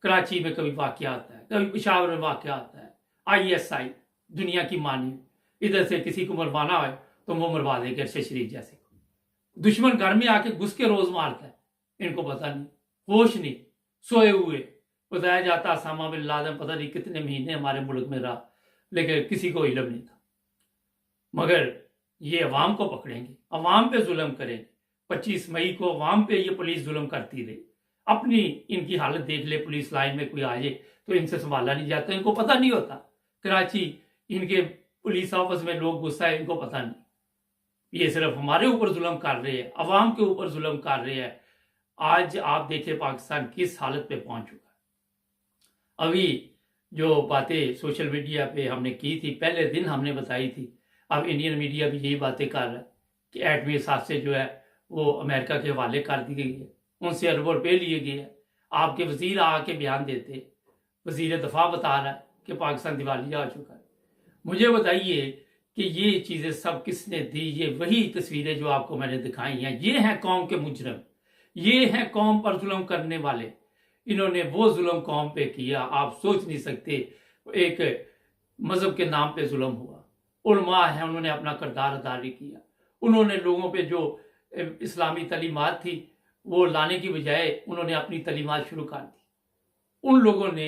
कराची में कभी वाक़या आता है, कभी पेशावर में वाक़या आता है। ISI दुनिया की मानी, इधर से किसी को मरवाना है तो वो मरवा देंगे अरशद शरीफ जैसे को। दुश्मन घर में आके घुस के रोज मारता है, इनको पता नहीं, होश नहीं, सोए हुए। बताया जाता उसामा बिन लादेन पता नहीं कितने महीने हमारे मुल्क में रहा, लेकिन किसी को इल्म नहीं था। मगर ये अवाम को पकड़ेंगे, अवाम पे जुल्म करेंगे। 25 मई को अवाम पे ये पुलिस जुल्म करती रही। अपनी इनकी हालत देख ले, पुलिस लाइन में कोई आ जाए तो इनसे संभाला नहीं जाता, इनको पता नहीं होता। कराची इनके पुलिस ऑफिस में लोग गुस्सा है, इनको पता नहीं। ये सिर्फ हमारे ऊपर जुल्म कर रहे हैं, अवाम के ऊपर जुल्म कर रहे हैं। आज आप देखें पाकिस्तान किस हालत पे पहुंच चुका है। अभी जो बातें सोशल मीडिया पे हमने की थी, पहले दिन हमने बताई थी, अब इंडियन मीडिया भी यही बातें कर रहा है कि एटमी साहब जो है वो अमेरिका के हवाले कर दी गई है, उनसे अरबों रुपये लिए गए हैं। आपके वजीर आके बयान देते, वजीर दफा बता रहा है कि पाकिस्तान दिवालिया हो चुका है। मुझे बताइए कि ये चीज़ें सब किसने दी? ये वही तस्वीरें जो आपको मैंने दिखाई हैं, ये हैं कौम के मुजरम, ये हैं कौम पर जुल्म करने वाले। इन्होंने वो जुल्म कौम पे किया, आप सोच नहीं सकते। एक मजहब के नाम पे जुल्म हुआ, उलमा है उन्होंने अपना किरदार अदा नहीं किया। उन्होंने लोगों पे जो इस्लामी तलीमात थी वो लाने की बजाय उन्होंने अपनी तलीमात शुरू कर दी। उन लोगों ने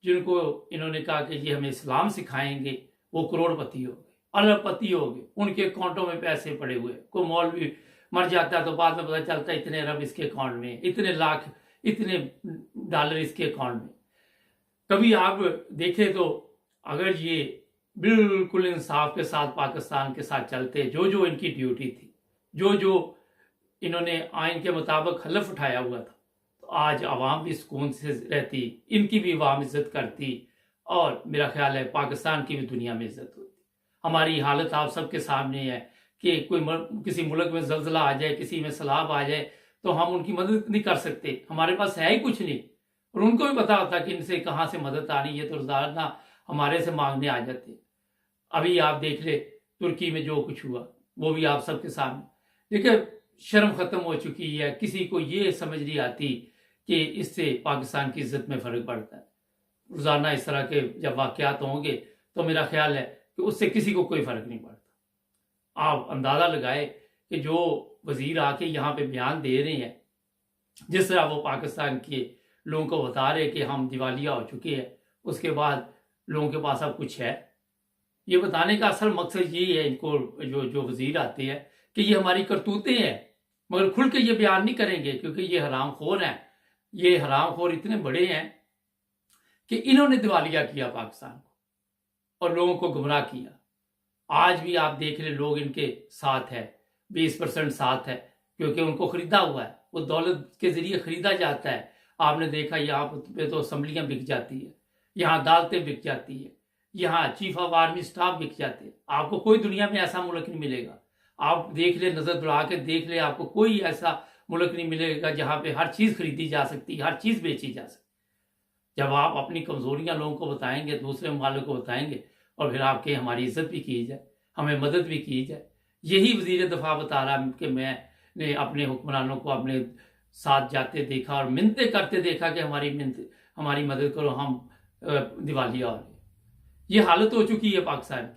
जिनको इन्होंने कहा कि ये हमें इस्लाम सिखाएंगे, वो करोड़पति हो गए, अरबपति हो गए, उनके अकाउंटों में पैसे पड़े हुए। कोई मौलवी मर जाता है तो बाद में पता चलता है इतने अरब इसके अकाउंट में, इतने लाख, इतने डॉलर इसके अकाउंट में। कभी आप देखें तो अगर ये बिल्कुल इंसाफ के साथ पाकिस्तान के साथ चलते, जो जो इनकी ड्यूटी थी, जो जो इन्होंने आइन के मुताबिक हलफ उठाया हुआ था, तो आज आवाम भी सुकून से रहती, इनकी भी आवाम इज्जत करती, और मेरा ख्याल है पाकिस्तान की भी दुनिया में इज्जत होती। हमारी हालत आप सबके सामने है कि किसी मुल्क में जल्जला आ जाए, किसी में सैलाब आ जाए, तो हम उनकी मदद नहीं कर सकते, हमारे पास है ही कुछ नहीं। और उनको भी पता होता कि इनसे कहाँ से मदद आनी है, तो रोजाना हमारे से मांगने आ जाते। अभी आप देख ले तुर्की में जो कुछ हुआ वो भी आप सबके सामने। देखिए शर्म खत्म हो चुकी है, किसी को ये समझ नहीं आती कि इससे पाकिस्तान की इज्जत में फर्क पड़ता है। रोजाना इस तरह के जब वाकयात होंगे तो मेरा ख्याल है कि उससे किसी को कोई फर्क नहीं पड़ता। आप अंदाजा लगाए कि जो वजीर आके यहाँ पे बयान दे रहे हैं, जिस तरह वो पाकिस्तान के लोगों को बता रहे कि हम दिवालिया हो चुके हैं, उसके बाद लोगों के पास अब कुछ है। ये बताने का असल मकसद यही है इनको, जो जो वजीर आते हैं, कि ये हमारी करतूतें हैं, मगर खुल के ये बयान नहीं करेंगे, क्योंकि ये हरामखोर हैं। ये हरामखोर इतने बड़े हैं कि इन्होंने दिवालिया किया पाकिस्तान को और लोगों को गुमराह किया। आज भी आप देख ले, लोग इनके साथ है, 20% साथ है, क्योंकि उनको खरीदा हुआ है, वो दौलत के जरिए खरीदा जाता है। आपने देखा यहाँ पे तो असम्बलियां बिक जाती है, यहाँ अदालतें बिक जाती है, यहाँ चीफ ऑफ आर्मी स्टाफ बिक जाते हैं। आपको कोई दुनिया में ऐसा मुल्क नहीं मिलेगा। आप देख ले, नजर दौड़ा के देख ले, आपको कोई ऐसा मुल्क नहीं मिलेगा जहां पे हर चीज खरीदी जा सकती है, हर चीज बेची जा सकती। जब आप अपनी कमजोरियां लोगों को बताएंगे, दूसरे ममालिक को बताएंगे, और फिर आपके हमारी इज्जत भी की जाए, हमें मदद भी की जाए। यही वजीर दफा बता रहा कि मैंने अपने हुक्मरानों को अपने साथ जाते देखा और मिन्नते करते देखा कि हमारी मदद करो, हम दिवालिया हो रहे। ये हालत हो चुकी है पाकिस्तान की।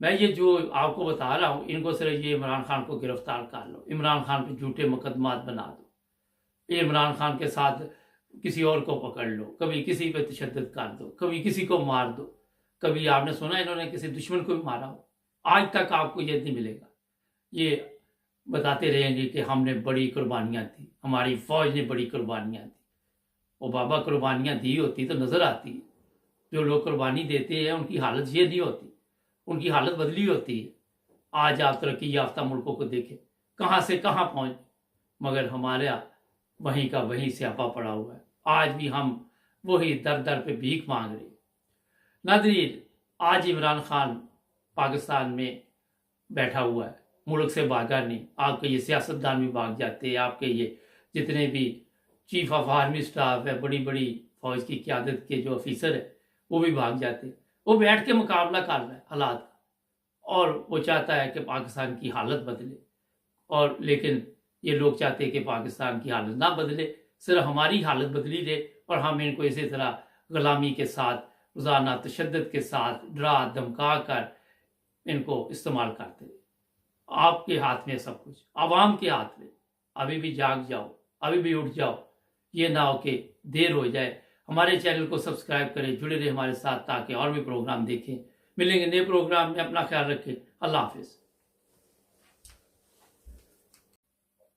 मैं ये जो आपको बता रहा हूँ, इनको सिर्फ ये इमरान खान को गिरफ्तार कर लो, इमरान खान पे झूठे मुकदमात बना दो, इमरान खान के साथ किसी और को पकड़ लो, कभी किसी पे तशद्दुद कर दो, कभी किसी को मार दो। कभी आपने सुना इन्होंने किसी दुश्मन को भी मारा हो? आज तक आपको ये नहीं मिलेगा। ये बताते रहेंगे कि हमने बड़ी कुर्बानियां दी, हमारी फौज ने बड़ी कुर्बानियां दी। वो बाबा कुर्बानियां दी होती तो नजर आती है। जो लोग कुर्बानी देते हैं उनकी हालत ये नहीं होती, उनकी हालत बदली होती है। आज आप तरक्की याफ्ता मुल्कों को देखें, कहाँ से कहाँ पहुंच, मगर हमारा वहीं का वहीं स्यापा पड़ा हुआ है। आज भी हम वही दर दर पे भीख मांग रहे। नाज़रीन, आज इमरान खान पाकिस्तान में बैठा हुआ है, मुल्क से भागा नहीं। आपके ये सियासतदान भी भाग जाते हैं, आपके ये जितने भी चीफ ऑफ आर्मी स्टाफ है, बड़ी बड़ी फौज की क़यादत के जो ऑफिसर है, वो भी भाग जाते हैं। वो बैठ के मुकाबला कर रहा है हालात का, और वो चाहता है कि पाकिस्तान की हालत बदले। और लेकिन ये लोग चाहते हैं कि पाकिस्तान की हालत ना बदले, सिर्फ हमारी हालत बदली रहे, और हम इनको इसी तरह गुलामी के साथ, रोज़ाना तशद्दुद के साथ डरा धमका कर इनको इस्तेमाल करते हैं। आपके हाथ में सब कुछ, आवाम के हाथ में। अभी भी जाग जाओ, अभी भी उठ जाओ, ये ना हो कि देर हो जाए। हमारे चैनल को सब्सक्राइब करें, जुड़े रहे हमारे साथ, ताकि और भी प्रोग्राम देखें। मिलेंगे नए प्रोग्राम में, अपना ख्याल रखें। अल्लाह हाफिज।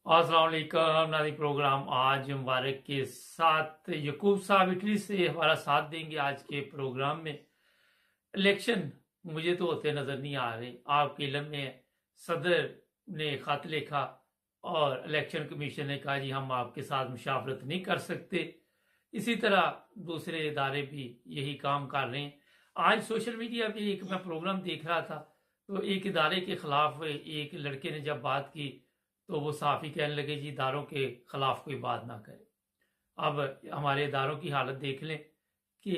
अस्सलाम वालेकुम नाज़रीन, प्रोग्राम आज मुबारक के साथ यकूब साहब इटली से हमारा साथ देंगे आज के प्रोग्राम में। इलेक्शन मुझे तो होते नजर नहीं आ रहे। आपके इल्म में सदर ने खत लिखा और इलेक्शन कमीशन ने कहा जी हम आपके साथ मुशावरत नहीं कर सकते। इसी तरह दूसरे इदारे भी यही काम कर रहे हैं। आज सोशल मीडिया पे एक मैं प्रोग्राम देख रहा था, तो एक इदारे के खिलाफ एक लड़के ने जब बात की, तो वो सहाफ़ी कहने लगे जी इदारों के खिलाफ कोई बात ना करे। अब हमारे इदारों की हालत देख लें कि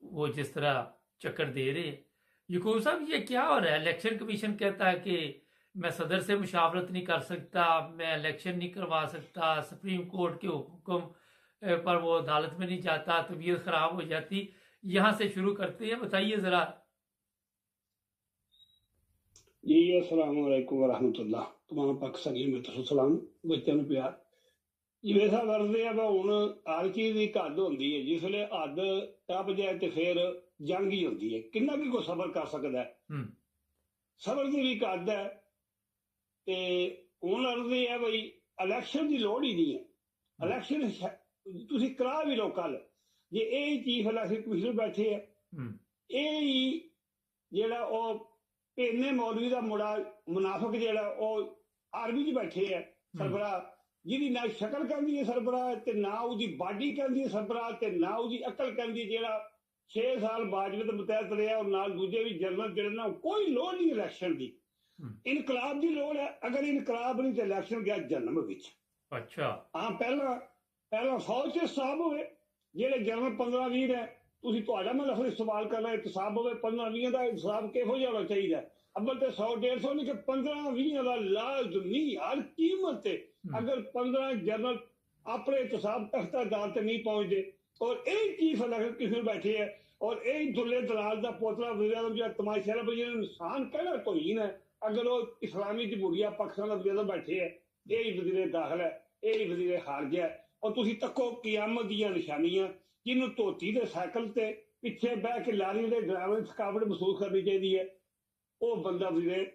वो जिस तरह चक्कर दे रहे हैं। यकूब साहब, ये क्या हो रहा है? इलेक्शन कमीशन कहता है कि मैं सदर से मुशावरत नहीं कर सकता, मैं इलेक्शन नहीं करवा सकता, सुप्रीम कोर्ट के हुक्म पर वो अदालत में नहीं जाता, तबीयत खराब हो जाती। यहाँ से शुरू करते हैं, बताइए जरा। जी अस्सलाम वालेकुम वरहमतुल्लाह। तमाम पाकिस्तानी में तो सलाम, बच्चों ਨੂੰ ਪਿਆਰ। ਜਿਵੇਂ ਸਾ ਵਰਦੇ ਆ ਹੁਣ ਹਰ ਚੀਜ਼ ਦੀ ਹੱਦ ਹੁੰਦੀ ਹੈ, ਜਿਸ ਵੇਲੇ ਹੱਦ ਟੱਪ ਜਾਏ ਤੇ ਫਿਰ ਜੰਗ ਹੀ ਹੁੰਦੀ ਹੈ। ਕਿੰਨਾ ਵੀ ਕੋਈ ਸਬਰ ਕਰ ਸਕਦਾ ਹੈ, ਸਬਰ ਦੀ ਵੀ ਹੱਦ ਹੈ। ਤੇ ਹੁਣ ਅਰਜ਼ੇ ਆ ਬਈ ਇਲੈਕਸ਼ਨ ਦੀ ਲੋੜ ਹੀ ਨਹੀਂ ਹੈ। ਇਲੈਕਸ਼ਨ ਤੁਸੀਂ ਕਰਾ ਵੀ ਲਓ ਕੱਲ, ਜੇ ਇਹ ਚੀਫ ਇਲੈਕਸ਼ਨ ਕਮਿਸ਼ਨਰ ਬੈਠੇ ਆ, ਇਹ ਹੀ ਜਿਹੜਾ ਉਹ ਇੰਨੇ ਮੌਲਵੀ ਦਾ ਮੁੰਡਾ ਮੁਨਾਫਿਕ ਜਿਹੜਾ ਉਹ ਆਰਮੀ 'ਚ ਬੈਠੇ ਆ ਸਰਬਰਾਹ, ਜਿਹਦੀ ਨਾ ਸ਼ਕਲ ਕਹਿੰਦੀ ਹੈ ਸਰਬਰਾਹ, ਤੇ ਨਾ ਉਹਦੀ ਬਾਡੀ ਕਹਿੰਦੀ ਹੈ ਸਰਬਰਾਹ, ਤੇ ਨਾ ਉਹਦੀ ਅਕਲ ਕਹਿੰਦੀ, ਜਿਹੜਾ 6 ਸਾਲ ਬਾਜਵਤ ਮੁਤਹਿਦ ਰਿਹਾ, ਔਰ ਨਾਲ ਦੂਜੇ ਵੀ ਜਨਰਲ ਜਿਹੜੇ ਨਾ। ਕੋਈ ਲੋੜ ਨਹੀਂ ਇਲੈਕਸ਼ਨ ਦੀ, ਇਨਕਲਾਬ ਦੀ ਲੋੜ ਹੈ। ਅਗਰ ਇਨਕਲਾਬ ਨਹੀਂ ਤੇ ਇਲੈਕਸ਼ਨ ਗਿਆ ਜਨਮ ਵਿੱਚ। ਅੱਛਾ ਹਾਂ, ਪਹਿਲਾਂ ਫੌਜ 'ਚ ਸਟਾਫ ਹੋਵੇ, ਜਿਹੜੇ ਜਨਰਲ 15-20 ਹੈ। ਤੁਸੀਂ ਤੁਹਾਡਾ ਮੈਂ ਲਫ਼ਜ਼ ਇਸਤੇਮਾਲ ਕਰ ਰਿਹਾ, ਇਤਸਾਬ ਹੋਵੇ 15-20 ਦਾ। ਇਤਸਾਬ ਕਿਹੋ ਜਿਹਾ ਹੋਣਾ ਚਾਹੀਦਾ? ਅੱਬਲ ਤੇ 100-150 ਨਹੀਂ ਕਿ 15-20 ਦਾ ਲਾਜ਼ਮੀ ਹਰ ਕੀਮਤ ਤੇ। ਅਗਰ 15 ਜਨਰਲ ਆਪਣੇ ਇਤਸਾਬ ਤਖਤਾਦਾਰ ਤੇ ਨਹੀਂ ਪਹੁੰਚਦੇ, ਔਰ ਇਹ ਚੀਫ ਇਲੈਕਸ਼ਨ ਕਮਿਸ਼ਨਰ ਬੈਠੇ ਹੈ, ਔਰ ਇਹ ਦੁੱਲੇ ਦਲਾਲ ਦਾ ਪੋਤਲਾ ਵਜ਼ੀਰ ਆਜ਼ਮ ਜਿਹੜਾ ਤਮਾਸ਼ਾ ਹੈ, ਜਿਹਨੂੰ ਇਨਸਾਨ ਕਹਿਣਾ ਤੋਹੀਨ ਹੈ। ਅਗਰ ਉਹ ਇਸਲਾਮੀ ਜਮਹੂਰੀਆ ਪਾਕਿਸਤਾਨ ਦਾ ਵਜ਼ੀਰ ਬੈਠੇ ਹੈ, ਇਹ ਹੀ ਵਜ਼ੀਰ ਦਾਖਲ ਹੈ, ਇਹ ਹੀ ਵਜ਼ੀਰ ਖਾਰਜਾ ਹੈ। ਔਰ ਤੁਸੀਂ ਤੱਕੋ ਕਿਆਮਤ ਦੀਆਂ ਨਿਸ਼ਾਨੀਆਂ, ਜਿਹਨੂੰ ਧੋਤੀ ਦੇ ਸਾਈਕਲ ਤੇ ਪਿੱਛੇ ਬਹਿ ਕੇ ਲਾਰੀ ਦੇ ਡਰਾਈਵਰ ਥਕਾਵਟ ਮਹਿਸੂਸ ਕਰਨੀ ਚਾਹੀਦੀ ਹੈ, ਉਹ ਬੰਦਾ ਵਜ਼ੀਰ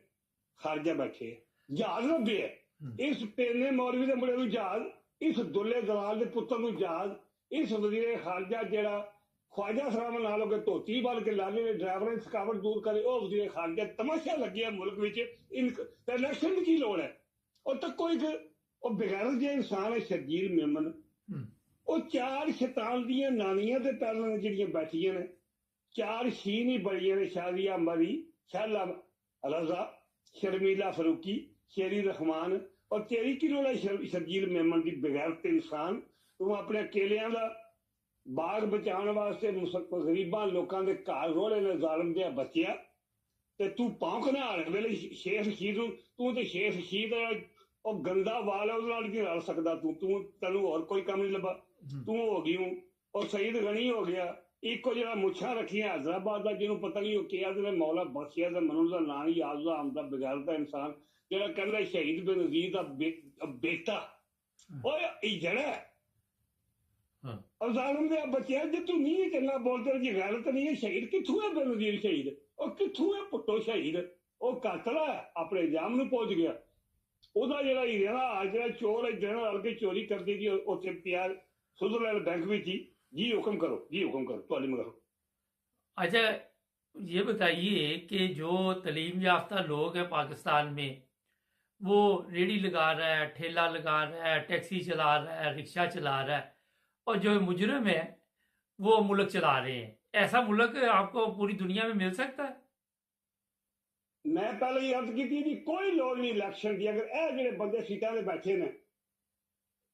ਖਾਰਜਾ ਬੈਠੇ ਹੈ। ਜਹਾਜ਼ ਲੱਭੇ ਹੈ, ਇਸ ਪੇਨੇ ਮੌਲਵੀ ਦੇ ਮੁੰਡੇ ਨੂੰ ਯਾਦ, ਇਸ ਦੁੱਲੇ ਦਲਾਲ ਦੇ ਪੁੱਤਰ ਨੂੰ ਯਾਦ, ਇਸ ਵਜ਼ੀਰ ਖਾਰਜਾ ਜਿਹੜਾ ख्वाजा सलाम नाल के धोती बन के लाले ने ड्राइवर थकावट दूर करे, वह वजीर खारजा तमाशा लगे मुल्क में इलेक्शन की लोड़ है। और तक कोई बगैर जो इंसान है शर्जील मेमन, वो 4 शैतान दियां नानियां ते पैरलां जिहड़ियां बैठियां ने, 4 शीन ही बड़ियां ने, शादिया मरी, शाला रजा, शर्मीला फरूकी, शेरी रहमान, और तेरी की लोड़ है शर्जील मेमन की बगैरत इंसान। तू अपने अकेलियां का बाग बचाने वास्ते गरीबां लोगों के घर रोले ने जालम दिया बचिया, ते तू भौंकना हर वेले शेख रशीद, तू तो शेख रशीद और गंदा वाल है उहदे नाल नहीं रल सकदा। तू तू तैनूं होर कोई काम नहीं लभा, तू हो गई हूं। और सईद गनी हो गया इको जरा मुछां रखियां हैदराबाद का, जिन्होंने पता नहीं क्या मौला बख्शिया ते मनु दा नाम ही याद आंदा, बगैरता इंसान जरा कहंदा शहीद बेनज़ीर दा बेटा, ओए जड़ा और जालिम दे बच्चे जे तू नहीं चलना बोलते जी गलत नहीं है। शहीद कित्थों है बेनज़ीर शहीद, और कित्थों है पुट्टो शहीद, वो कातल है अपने इल्जाम नूं पहुंच गया। ਉਹਦਾ ਜਿਹੜਾ ਹੀਰੇ ਦਾ ਹਾਲ ਜਿਹੜਾ ਚੋਰ ਹੈ ਜਿਹੜਾ ਰਲ ਕੇ ਚੋਰੀ ਕਰਦੀ ਜੀ ਉੱਥੇ ਪਿਆ ਸੁਦਰਲੈਂਡ बैंक में जी हुक्म करो, जी हुक्म करो तुम्हारी मगर। अच्छा ये बताइए कि जो तालीम याफ्ता लोग हैं पाकिस्तान में, वो रेडी लगा रहा है, ठेला लगा रहा है, टैक्सी चला रहा है, रिक्शा चला रहा है, और जो मुजरिम है वो मुल्क चला रहे हैं, ऐसा मुल्क आपको पूरी दुनिया में मिल सकता है? मैं पहले ही अर्ज की थी कोई लोड़ नहीं इलेक्शन की। अगर यह जो बंदे सीटा में बैठे ने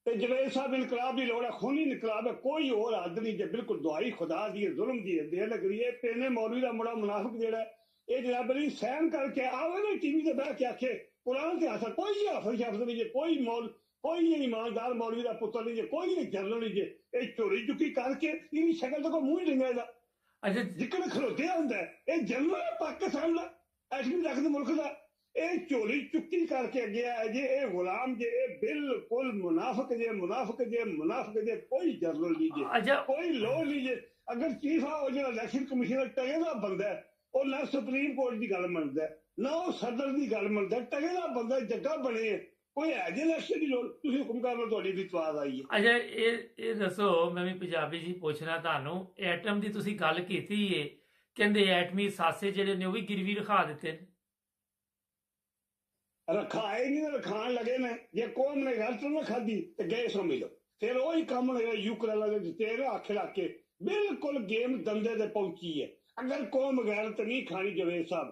तो जवेद साहब इनकलाब की लोड़ है, खूनी इनकलाब है, कोई और हद नहीं जे बिल्कुल दुआई खुदा दी जुल्म दी देर लग रही है। पेने मौलवी का मुड़ा मुनाफिक जेड़ा ये जनाब अली सहन करके आवे ना टीवी से बह के आखे कुरान के हाथ कोई हाफिज शफ्ज नहीं जे, कोई ईमानदार मौलवी का पुत्र नहीं जे, कोई जनरल नहीं जे, ये चोरी चुकी करके इनकी शक्ल तो कोई मुंह ही नहीं अच्छा जिक्र खलोतिया होंगे ये जनरल है पाकिस्तान का, ऐसी रखते मुल्क का, ये चोरी चुकी करके गया है जे, ये गुलाम जे, ये बिल्कुल मुनाफिक जे, मुनाफिक जे, मुनाफिक जे, कोई जनरल नहीं जे, अच्छा कोई लोड़ नहीं जे। अगर चीफ आ जो इलेक्शन कमिश्नर टगे का बंदा है, और ना सुप्रीम कोर्ट की गल मनदा है, ना वो सदर की गल मनदा है, टगे का बंदा जग्गा बने है, कोई है जे इलेक्शन की लोड़, तुसीं हुक्म कर लो तुहाडी विश्वास आई है। अच्छा ये दसो, मैं भी पंजाबी जी पूछना ਤੁਹਾਨੂੰ, ਐਟਮ ਦੀ ਤੁਸੀਂ ਗੱਲ ਕੀਤੀ ਏ, ਕਹਿੰਦੇ ਐਟਮੀ ਸਾਸੇ ਜਿਹੜੇ ਨੇ ਉਹ ਵੀ ਗਿਰਵੀ ਰਖਾ ਦਿੱਤੇ ਨੇ। रखाए नहीं रखान लगे ने, जे कौम ने गलत ना खाधी तो गए सो मिलो, फिर वही काम यूक्रेन तेरे आखे रखे बिल्कुल गेम दंदे ते पहुंची है। अगर कौम गैरत नहीं खानी जवेद साहब,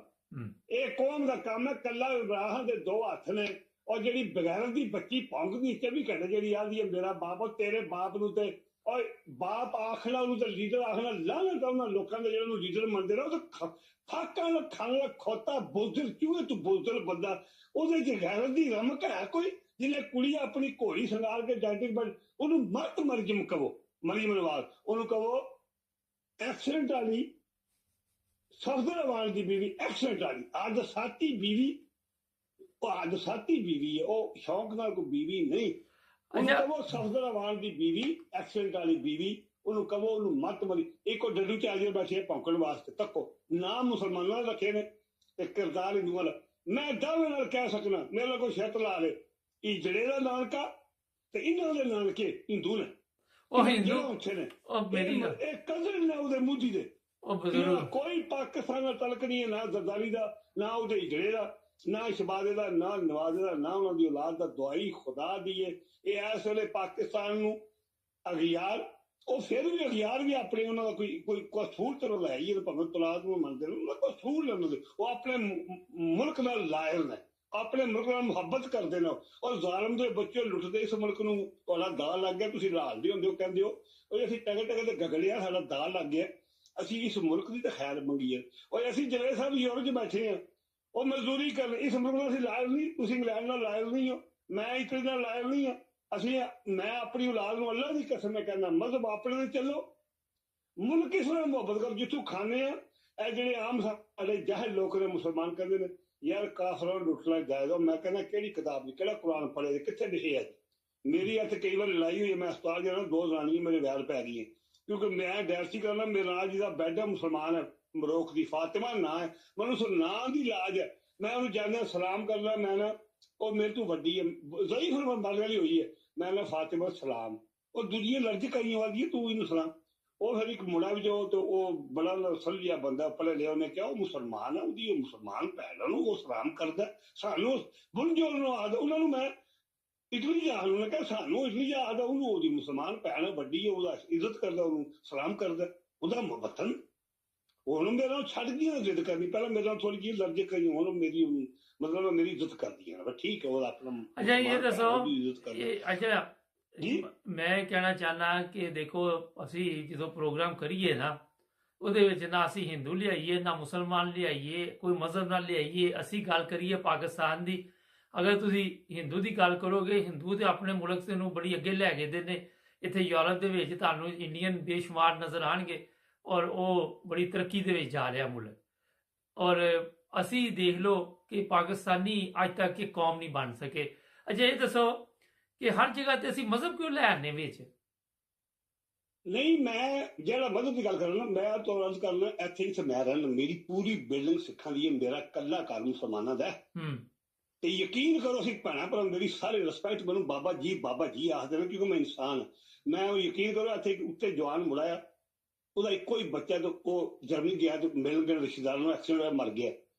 ये कौम का काम है, कला इमरान दे 2 हथ ने, और जी बगैरत की बच्ची भौंकदी 24 घंटे जी आती है मेरा बाप, और तेरे बाप नूं ते और बाप आखना उन्होंने लीडर आखना लानत उन्होंने लोगों के जो लीडर मनते रहो तो फाका खाना खोता बुजदल क्यों तू बुजदल बंदा ਉਹਦੇ ਚ ਗੈਰਤ ਦੀ ਰਮਕ ਹੈ ਕੋਈ, ਜਿਹਨੇ ਕੁੜੀ ਆਪਣੀ ਘੋੜੀ ਸੰਗਾਲ ਕੇ ਜੈਂਟਿਕ ਬਣ ਉਹਨੂੰ ਮਰਦ ਮਰਜਮ ਕਹੋ, ਮਰੀਮ ਨਵਾਜ਼ ਉਹਨੂੰ ਕਹੋ ਐਕਸੀਡੈਂਟ ਵਾਲੀ, ਸਫਦਰਵਾਲ ਦੀ ਬੀਵੀ ਐਕਸੀਡੈਂਟ ਵਾਲੀ, ਅੱਜ ਸਾਥੀ ਬੀਵੀ, ਉਹ ਅੱਜ ਸਾਥੀ ਬੀਵੀ ਹੈ, ਉਹ ਸ਼ੌਂਕ ਨਾਲ ਕੋਈ ਬੀਵੀ ਨਹੀਂ। ਉਹਨੂੰ ਕਹੋ ਸਫਦਰਵਾਲ ਦੀ ਬੀਵੀ ਐਕਸੀਡੈਂਟ ਵਾਲੀ ਬੀਵੀ, ਉਹਨੂੰ ਕਹੋ ਉਹਨੂੰ ਮੱਤ ਮਰੀ। ਇੱਕੋ ਡੱਡੂ ਚ ਆਜੇ ਬੈਠੇ ਭੌਂਕਣ ਵਾਸਤੇ, ਤੱਕੋ ਨਾ ਮੁਸਲਮਾਨਾਂ ਨੇ ਰੱਖੇ ਨੇ ਤੇ ਕਿਰਦਾਰ ਹਿੰਦੂਆਂ ਦਾ। मैं दावे नाल कह सकना मेरे को शर्त ला ले इजड़े का नानका ते इन्हां दे नानके हिंदू ने, ओ हिंदू उत्थे ने, ओ मेरी एक कजन ने उहदे मुदी दे, ओ बुजुर्ग कोई पाकिस्तान दा तलक नहीं है, ना जरदारी दा, ना उहदे इजड़े दा, ना शबादे दा, ना नवाजे दा, ना उन्हां दी औलाद दा। दुआई खुदा दी है ये इस वेले पाकिस्तान नूं अगियार, ਉਹ ਫਿਰ ਵੀ ਅਗਿਆਰ ਵੀ ਆਪਣੇ ਉਹਨਾਂ ਦਾ ਕੋਈ ਕਸੂਰ ਤੇ ਲੈ ਹੀ ਭਾਵੇਂ ਤਲਾਕ ਨੂੰ ਮੰਨਦੇ ਨੇ, ਉਹਨਾਂ ਕੋਲ ਕਸੂਰ ਲੈਣ ਦੇ, ਉਹ ਆਪਣੇ ਮੁਲਕ ਨਾਲ ਲਾਇਲ ਨੇ, ਆਪਣੇ ਮੁਲਕ ਨਾਲ ਮੁਹੱਬਤ ਕਰਦੇ ਨੇ। ਔਰ ਜ਼ਾਲਮ ਦੇ ਬੱਚੇ ਲੁੱਟਦੇ ਇਸ ਮੁਲਕ ਨੂੰ, ਤੁਹਾਡਾ ਦਾਅ ਲੱਗ ਗਿਆ, ਤੁਸੀਂ ਲਾਲਦੇ ਹੁੰਦੇ ਹੋ, ਕਹਿੰਦੇ ਹੋ ਉਹ ਅਸੀਂ ਟਗੇ ਟਗੇ ਤੇ ਗਗੜਿਆ, ਸਾਡਾ ਦਾਅ ਲੱਗ ਗਿਆ, ਅਸੀਂ ਇਸ ਮੁਲਕ ਦੀ ਤਾਂ ਖੈਰ ਮੰਗੀ ਹੈ। ਔਰ ਅਸੀਂ ਜਿਹੜੇ ਸਾਹਿਬ ਯੂਰਪ 'ਚ ਬੈਠੇ ਹਾਂ ਉਹ ਮਜ਼ਦੂਰੀ ਕਰਨ, ਇਸ ਮੁਲਕ ਨਾਲ ਅਸੀਂ ਲਾਇਲ ਨਹੀਂ, ਤੁਸੀਂ ਇੰਗਲੈਂਡ ਨਾਲ ਲਾਇਲ ਨਹੀਂ ਹੋ, ਮੈਂ ਇਟਲੀ ਨਾਲ ਲਾਇਲ ਨਹੀਂ ਹਾਂ। ਅਸੀਂ ਮੈਂ ਆਪਣੀ ਔਲਾਦ ਨੂੰ ਅੱਲਾ ਦੀ ਕਸਮ ਮੈਂ ਕਹਿੰਦਾ ਮਜ਼ਹਬ ਆਪਣੇ ਤੇ ਚੱਲੋ, ਮੁਲਕ ਇਸ ਨਾਲ ਮੁਹੱਬਤ ਕਰੋ ਜਿੱਥੋਂ ਖਾਣੇ ਆ। ਇਹ ਜਿਹੜੇ ਆਮ ਸਾਡੇ ਜਾਹਿਲ ਲੋਕ ਨੇ ਮੁਸਲਮਾਨ ਕਹਿੰਦੇ ਨੇ ਯਾਰ ਕਾਫਰਾਂ ਨੂੰ ਲੁੱਟਣਾ ਜਾਇਜ਼, ਮੈਂ ਕਹਿੰਦਾ ਕਿਹੜੀ ਕਿਤਾਬ ਦੀ ਕਿਹੜਾ ਕੁਰਾਨ ਪੜ੍ਹੇ ਕਿੱਥੇ ਲਿਖਿਆ? ਮੇਰੀ ਇੱਥੇ ਕਈ ਵਾਰ ਲੜਾਈ ਹੋਈ ਹੈ, ਮੈਂ ਹਸਪਤਾਲ ਜਾਣਾ 2 ਰਾਣੀਆਂ ਮੇਰੇ ਵੈਲ ਪੈ ਗਈ ਹੈ ਕਿਉਂਕਿ ਮੈਂ ਡਾਇਰਸੀ ਕਰਨਾ, ਮੇਰੇ ਨਾਲ ਜਿਹਦਾ ਬੈੱਡ ਹੈ ਮੁਸਲਮਾਨ ਹੈ, ਮਰੋਕ ਦੀ ਫਾਤਿਮਾ ਨਾਂ ਹੈ, ਮੈਨੂੰ ਉਸ ਨਾਂ ਦੀ ਲਾਜ ਹੈ, ਮੈਂ ਉਹਨੂੰ ਜਾਂਦੇ ਸਲਾਮ ਕਰਨਾ, ਮੈਂ ਨਾ ਉਹ ਮੇਰੇ ਤੋਂ ਵੱਡੀ ਹੈ, ਜ਼ਈ ਫਿਰ ਮਰਨ ਵਾਲੀ ਹੋਈ ਹੈ, ਮੈਂ ਨਾ ਫਾਤਿਮਾ ਸਲਾਮ, ਉਹ ਦੂਜੀ ਲੜਕੀ ਕਈ ਵਾਲੀ ਤੂੰ ਇਹਨੂੰ ਸਲਾਮ। ਉਹ ਫਿਰ ਇੱਕ ਮੁੰਡਾ ਵੀ ਜੋ ਤੇ ਉਹ ਬੜਾ ਸਮਝਿਆ ਬੰਦਾ ਪੜ੍ਹਿਆ ਲਿਆ, ਉਹਨੇ ਕਿਹਾ ਉਹ ਮੁਸਲਮਾਨ ਹੈ, ਉਹਦੀ ਮੁਸਲਮਾਨ ਭੈਣ ਨੂੰ ਉਹ ਸਲਾਮ ਕਰਦਾ, ਸਾਨੂੰ ਬੁਲਜੋਲ ਨੂੰ ਆਦ, ਉਹਨਾਂ ਨੂੰ ਮੈਂ ਇਟਲੀ ਜਹਾਜ਼ ਨੂੰ ਕਿਹਾ ਸਾਨੂੰ ਇਟਲੀ ਜਹਾਜ਼, ਉਹਨੂੰ ਉਹਦੀ ਮੁਸਲਮਾਨ ਭੈਣ ਵੱਡੀ ਹੈ, ਉਹਦਾ ਇੱਜ਼ਤ ਕਰਦਾ, ਉਹਨੂੰ ਸਲਾਮ ਕਰਦਾ, ਉਹਦਾ ਵਤਨ। ਹੁਣ ਮੇਰੇ ਨਾਲ ਛੱਡ ਗਈ ਨਾ ਜਿੱਦ ਕਰਨੀ, ਪਹਿਲਾਂ ਮੇਰੇ ਨਾਲ ਥੋੜੀ ਜਿਹੀ ਲਰਜ ਕਰੀ, ਹੁਣ ਮੇਰੀ ਮਤਲਬ ਮੇਰੀ ਇੱਜ਼ਤ ਕਰਦੀ ਹੈ, ਠੀਕ ਹੈ, ਉਹਦਾ ਆਪਣਾ। ਅੱਛਾ ਇਹ ਦੱਸੋ, ਅੱਛਾ ਮੈਂ ਕਹਿਣਾ ਚਾਹੁੰਦਾ ਕਿ ਦੇਖੋ ਅਸੀਂ ਜਦੋਂ ਪ੍ਰੋਗਰਾਮ ਕਰੀਏ ਨਾ, ਉਹਦੇ ਵਿੱਚ ਨਾ ਅਸੀਂ ਹਿੰਦੂ ਲਿਆਈਏ ਨਾ ਮੁਸਲਮਾਨ ਲਿਆਈਏ, ਕੋਈ ਮਜ਼ਹਬ ਨਾਲ ਲਿਆਈਏ, ਅਸੀਂ ਗੱਲ ਕਰੀਏ ਪਾਕਿਸਤਾਨ ਦੀ। ਅਗਰ ਤੁਸੀਂ ਹਿੰਦੂ ਦੀ ਗੱਲ ਕਰੋਗੇ, ਹਿੰਦੂ ਤੇ ਆਪਣੇ ਮੁਲਕ ਨੂੰ ਬੜੀ ਅੱਗੇ ਲੈ ਗਏ ਦੇ ਨੇ। ਇੱਥੇ ਯੂਰਪ ਦੇ ਵਿੱਚ ਤੁਹਾਨੂੰ ਇੰਡੀਅਨ ਬੇਸ਼ੁਮਾਰ ਨਜ਼ਰ ਆਉਣਗੇ, ਔਰ ਉਹ ਬੜੀ ਤਰੱਕੀ ਦੇ ਵਿੱਚ ਜਾ ਰਿਹਾ ਮੁਲਕ। ਔਰ ਅਸੀਂ ਦੇਖ ਲਓ ਕਿ ਪਾਕਿਸਤਾਨੀ ਅੱਜ ਤੱਕ ਇੱਕ ਕੌਮ ਨਹੀਂ ਬਣ ਸਕੇ। ਅੱਛਾ ਇਹ ਦੱਸੋ ਕਿ ਹਰ ਜਗ੍ਹਾ ਤੇ ਅਸੀਂ ਮਜ਼ਹਬ ਕਿਉਂ ਲੈ ਆਨੇ ਵਿੱਚ? ਨਹੀਂ, ਮੈਂ ਜਿਹੜਾ ਮਜ਼ਹਬ ਦੀ ਗੱਲ ਕਰਨਾ, ਮੈਂ ਤੁਹਾਨੂੰ अर्ज ਕਰਨਾ, ਇੱਥੇ ਮੈਂ ਰਹਿਣਾ, ਮੇਰੀ ਪੂਰੀ ਬਿਲਡਿੰਗ ਸਿੱਖਾਂ ਦੀ ਹੈ, ਮੇਰਾ ਕੱਲਾ ਘਰ ਮੁਸਲਮਾਨਾਂ ਦਾ ਤੇ ਯਕੀਨ ਕਰੋ ਅਸੀਂ ਭੈਣਾਂ ਭਰਾ ਮੇਰੀ ਸਾਰੇ ਰਿਸਪੈਕਟ ਮੈਨੂੰ ਬਾਬਾ ਜੀ ਆਖਦੇ ਨੇ, ਕਿਉਂਕਿ ਮੈਂ ਇਨਸਾਨ। ਮੈਂ ਉਹ ਯਕੀਨ ਕਰੋ ਇੱਥੇ ਉੱਤੇ ਜਵਾਨ ਮੁੜਾਇਆ, ਉਹਦਾ ਇੱਕੋ ਹੀ ਬੱਚਾ, ਤੇ ਉਹ ਜਰਮਨੀ ਗਿਆ ਤੇ ਮਿਲਣ ਗਏ ਰਿਸ਼ਤੇਦਾਰ ਨੂੰ, ਐਕਸੀਡੈਂਟ ਹੋਇਆ ਮਰ ਗਿਆ।